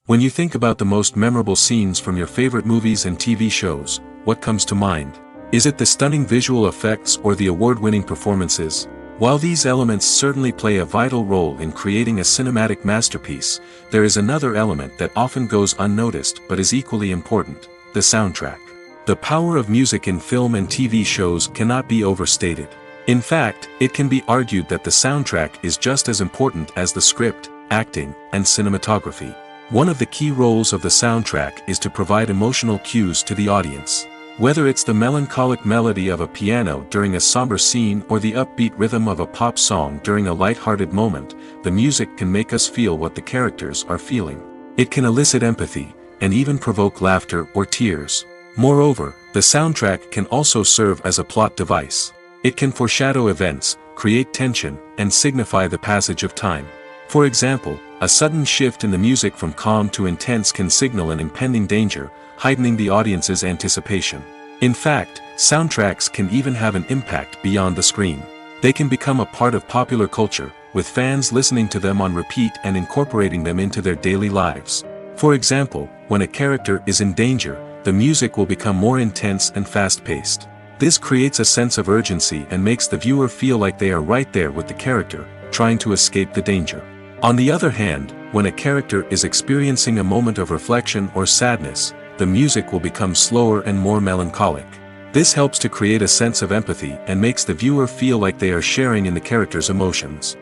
When you think about the most memorable scenes from your favorite movies and TV shows, what comes to mind? Is it the stunning visual effects or the award-winning performances? While these elements certainly play a vital role in creating a cinematic masterpiece, there is another element that often goes unnoticed but is equally important: the soundtrack. The power of music in film and TV shows cannot be overstated. In fact, it can be argued that the soundtrack is just as important as the script, acting, and cinematography. One of the key roles of the soundtrack is to provide emotional cues to the audience. Whether it's the melancholic melody of a piano during a somber scene or the upbeat rhythm of a pop song during a light-hearted moment, the music can make us feel what the characters are feeling. It can elicit empathy, and even provoke laughter or tears. Moreover, the soundtrack can also serve as a plot device. It can foreshadow events, create tension, and signify the passage of time. For example, a sudden shift in the music from calm to intense can signal an impending danger, heightening the audience's anticipation. In fact, soundtracks can even have an impact beyond the screen. They can become a part of popular culture, with fans listening to them on repeat and incorporating them into their daily lives. For example, when a character is in danger, the music will become more intense and fast-paced. This creates a sense of urgency and makes the viewer feel like they are right there with the character, trying to escape the danger. On the other hand, when a character is experiencing a moment of reflection or sadness, the music will become slower and more melancholic. This helps to create a sense of empathy and makes the viewer feel like they are sharing in the character's emotions.